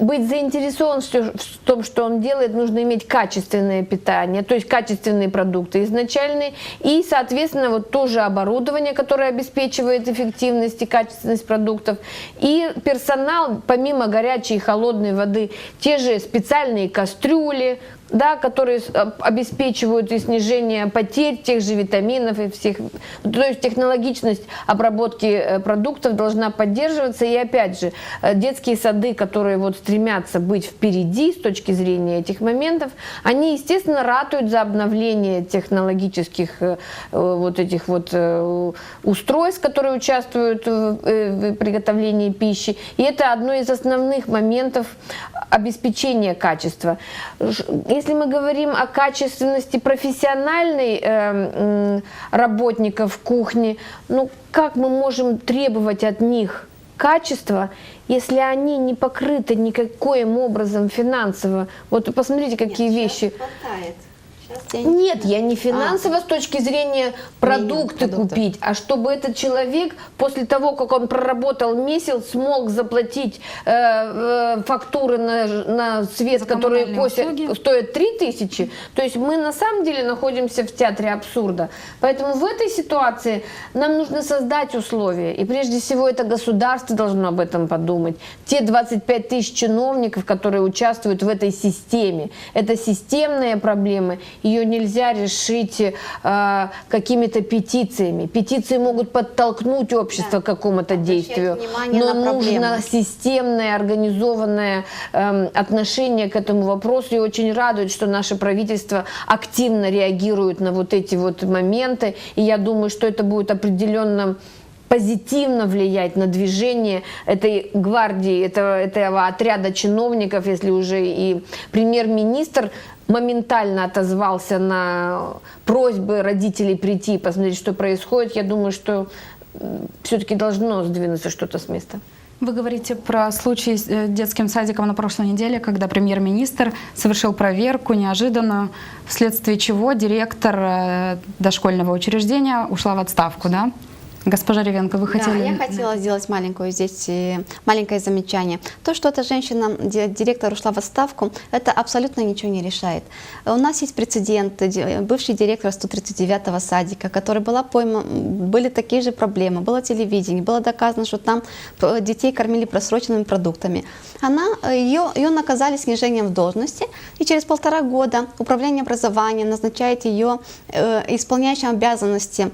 быть заинтересован в том, что он делает. Нужно иметь качественное питание, то есть качественные продукты изначальные, и, соответственно, вот тоже оборудование, которое обеспечивает эффективность и качественность продуктов. И персонал, помимо горячей и холодной воды, те же специальные кастрюли, да, которые обеспечивают и снижение потерь тех же витаминов и всех. То есть технологичность обработки продуктов должна поддерживаться. И опять же, детские сады, которые вот стремятся быть впереди с точки зрения этих моментов, они, естественно, ратуют за обновление технологических вот этих вот устройств, которые участвуют в приготовлении пищи. И это одно из основных моментов обеспечения качества. Если мы говорим о качественности профессиональной работников кухни, ну как мы можем требовать от них качества, если они не покрыты никаким образом финансово? Вот посмотрите, какие вещи. Нет, я не финансово с точки зрения продукты купить, а чтобы этот человек после того, как он проработал месяц, смог заплатить фактуры на свет, которые стоят 3000. То есть мы на самом деле находимся в театре абсурда. Поэтому в этой ситуации нам нужно создать условия. И прежде всего это государство должно об этом подумать. Те 25 тысяч чиновников, которые участвуют в этой системе. Это системная проблема. Ее нельзя решить какими-то петициями. Петиции могут подтолкнуть общество к какому-то действию, но нужно системное, организованное отношение к этому вопросу. И очень радует, что наше правительство активно реагирует на вот эти вот моменты. И я думаю, что это будет определенно позитивно влиять на движение этой гвардии, этого отряда чиновников, если уже и премьер-министр моментально отозвался на просьбы родителей прийти и посмотреть, что происходит. Я думаю, что все-таки должно сдвинуться что-то с места. Вы говорите про случай с детским садиком на прошлой неделе, когда премьер-министр совершил проверку неожиданную, вследствие чего директор дошкольного учреждения ушла в отставку, да? Госпожа Ревенко, вы хотели... Да, я хотела сделать маленькое замечание. То, что эта женщина, директор, ушла в отставку, это абсолютно ничего не решает. У нас есть прецедент, бывший директор 139-го садика, который были такие же проблемы, было телевидение, было доказано, что там детей кормили просроченными продуктами. Ее наказали снижением в должности, и через 1,5 года управление образованием назначает ее исполняющим обязанности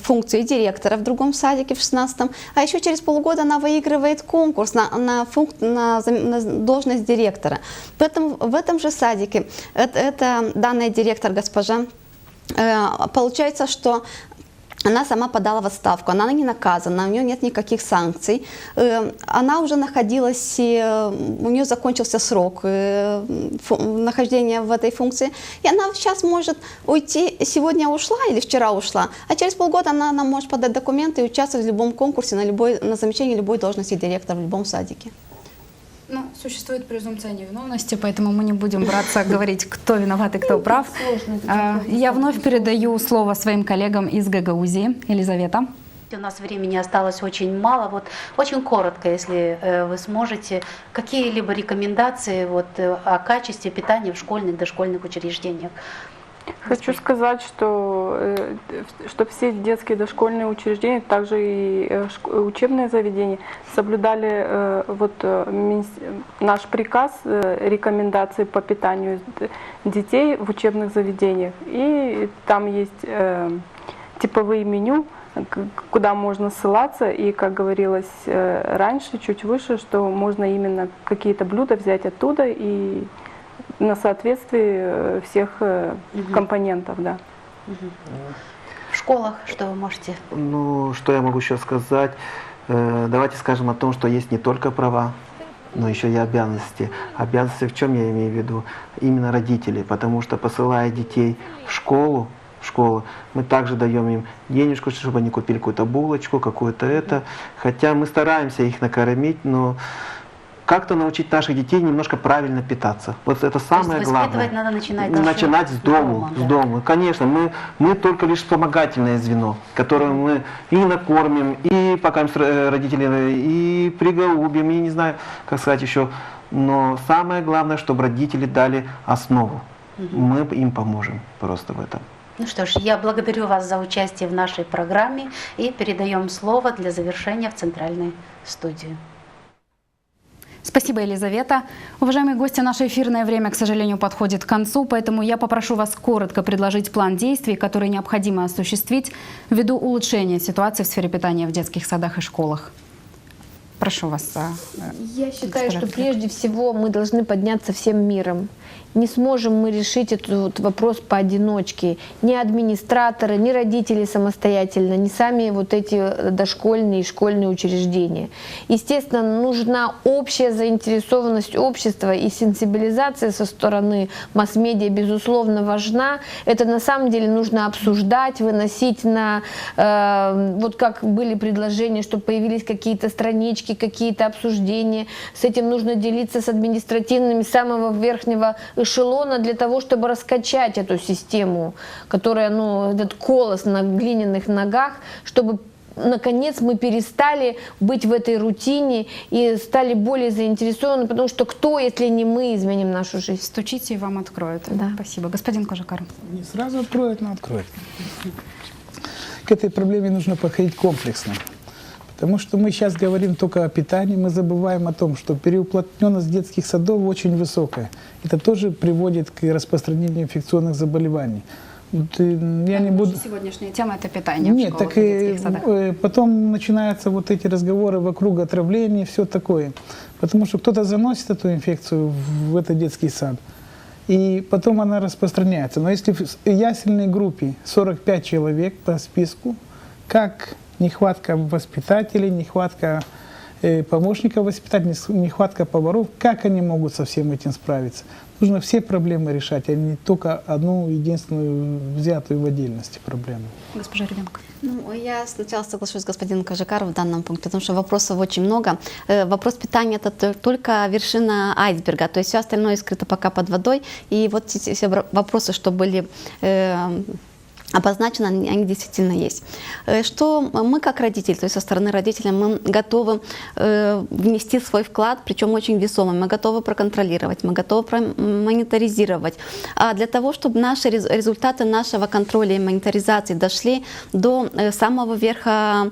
функции директора в другом садике в 16-м, а еще через полгода она выигрывает конкурс на должность директора. Поэтому в этом же садике эта данная директор, госпожа, получается, что она сама подала в отставку, она не наказана, у нее нет никаких санкций. Она уже находилась, у нее закончился срок нахождения в этой функции. И она сейчас может уйти, сегодня ушла или вчера ушла, а через полгода она может подать документы и участвовать в любом конкурсе на замещение любой должности директора в любом садике. Ну, существует презумпция невиновности, поэтому мы не будем браться говорить, кто виноват и кто прав. Я вновь передаю слово своим коллегам из Гагаузии. Елизавета. У нас времени осталось очень мало. Вот очень коротко, если вы сможете, какие-либо рекомендации вот, о качестве питания в школьных, дошкольных учреждениях. Хочу сказать, что все детские дошкольные учреждения, также и учебные заведения соблюдали наш приказ, рекомендации по питанию детей в учебных заведениях. И там есть типовые меню, куда можно ссылаться. И, как говорилось раньше, чуть выше, что можно именно какие-то блюда взять оттуда и на соответствие всех компонентов, да. В школах что вы можете? Ну, что я могу еще сказать? Давайте скажем о том, что есть не только права но еще и обязанности. Обязанности в чем я имею в виду? Именно родителей, потому что посылая детей в школу, мы также даем им денежку, чтобы они купили какую-то булочку, какую-то это. Хотя мы стараемся их накормить, но как-то научить наших детей немножко правильно питаться. Вот это самое главное. Надо начинать с дома. Да. С дома. Конечно, мы только лишь вспомогательное звено, которое мы и накормим, и пока родители, и приголубим, и не знаю, как сказать еще. Но самое главное, чтобы родители дали основу. Мы им поможем просто в этом. Ну что ж, я благодарю вас за участие в нашей программе и передаем слово для завершения в центральную студию. Спасибо, Елизавета. Уважаемые гости, наше эфирное время, к сожалению, подходит к концу, поэтому я попрошу вас коротко предложить план действий, который необходимо осуществить ввиду улучшения ситуации в сфере питания в детских садах и школах. Прошу вас. Я считаю, что прежде всего мы должны подняться всем миром. Не сможем мы решить этот вопрос поодиночке. Ни администраторы, ни родители самостоятельно, ни сами вот эти дошкольные и школьные учреждения. Естественно, нужна общая заинтересованность общества, и сенсибилизация со стороны масс-медиа, безусловно, важна. Это на самом деле нужно обсуждать, выносить на... вот как были предложения, чтобы появились какие-то странички, какие-то обсуждения. С этим нужно делиться с административными самого верхнего эшелона для того, чтобы раскачать эту систему, которая, этот колос на глиняных ногах, чтобы наконец мы перестали быть в этой рутине и стали более заинтересованы, потому что кто, если не мы, изменим нашу жизнь? Стучите, и вам откроют. Да. Спасибо. Господин Кожакар. Не сразу откроют, но откроют. К этой проблеме нужно подходить комплексно. Потому что мы сейчас говорим только о питании, мы забываем о том, что переуплотненность детских садов очень высокая. Это тоже приводит к распространению инфекционных заболеваний. Я не буду... Сегодняшняя тема – это питание в Нет, школах так и детских садах. Потом начинаются вот эти разговоры вокруг отравления и все такое. Потому что кто-то заносит эту инфекцию в этот детский сад, и потом она распространяется. Но если в ясельной группе 45 человек по списку, как нехватка воспитателей, нехватка помощников воспитателей, нехватка поваров, как они могут со всем этим справиться? Нужно все проблемы решать, а не только одну единственную взятую в отдельности проблему. Госпожа Ребенко. Я сначала соглашусь с господином Кожакаром в данном пункте, потому что вопросов очень много. Вопрос питания – это только вершина айсберга, то есть все остальное скрыто пока под водой. И вот все вопросы, что были обозначено, они действительно есть. Что мы как родители, то есть со стороны родителей, мы готовы внести свой вклад, причем очень весомый. Мы готовы проконтролировать, мы готовы промониторизировать. А для того, чтобы наши результаты нашего контроля и мониторизации дошли до самого верха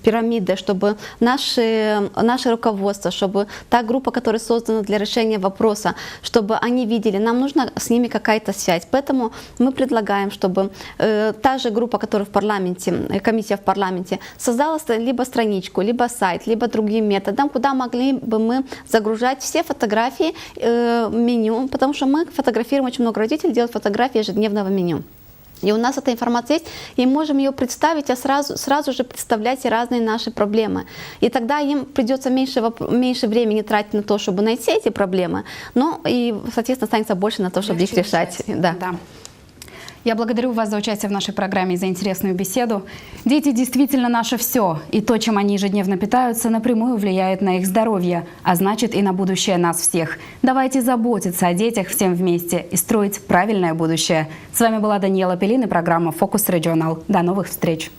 пирамиды, чтобы наше руководство, чтобы та группа, которая создана для решения вопроса, чтобы они видели, нам нужна с ними какая-то связь. Поэтому мы предлагаем, чтобы та же группа, которая в парламенте, комиссия в парламенте, создала либо страничку, либо сайт, либо другим методом, куда могли бы мы загружать все фотографии меню, потому что мы фотографируем, очень много родителей делают фотографии ежедневного меню. И у нас эта информация есть, и можем ее представить, а сразу же представлять и разные наши проблемы. И тогда им придется меньше времени тратить на то, чтобы найти эти проблемы, но и, соответственно, останется больше на то, чтобы их решать. Да. Я благодарю вас за участие в нашей программе и за интересную беседу. Дети действительно наше все, и то, чем они ежедневно питаются, напрямую влияет на их здоровье, а значит и на будущее нас всех. Давайте заботиться о детях всем вместе и строить правильное будущее. С вами была Даниэла Пелин и программа «Фокус Регионал». До новых встреч!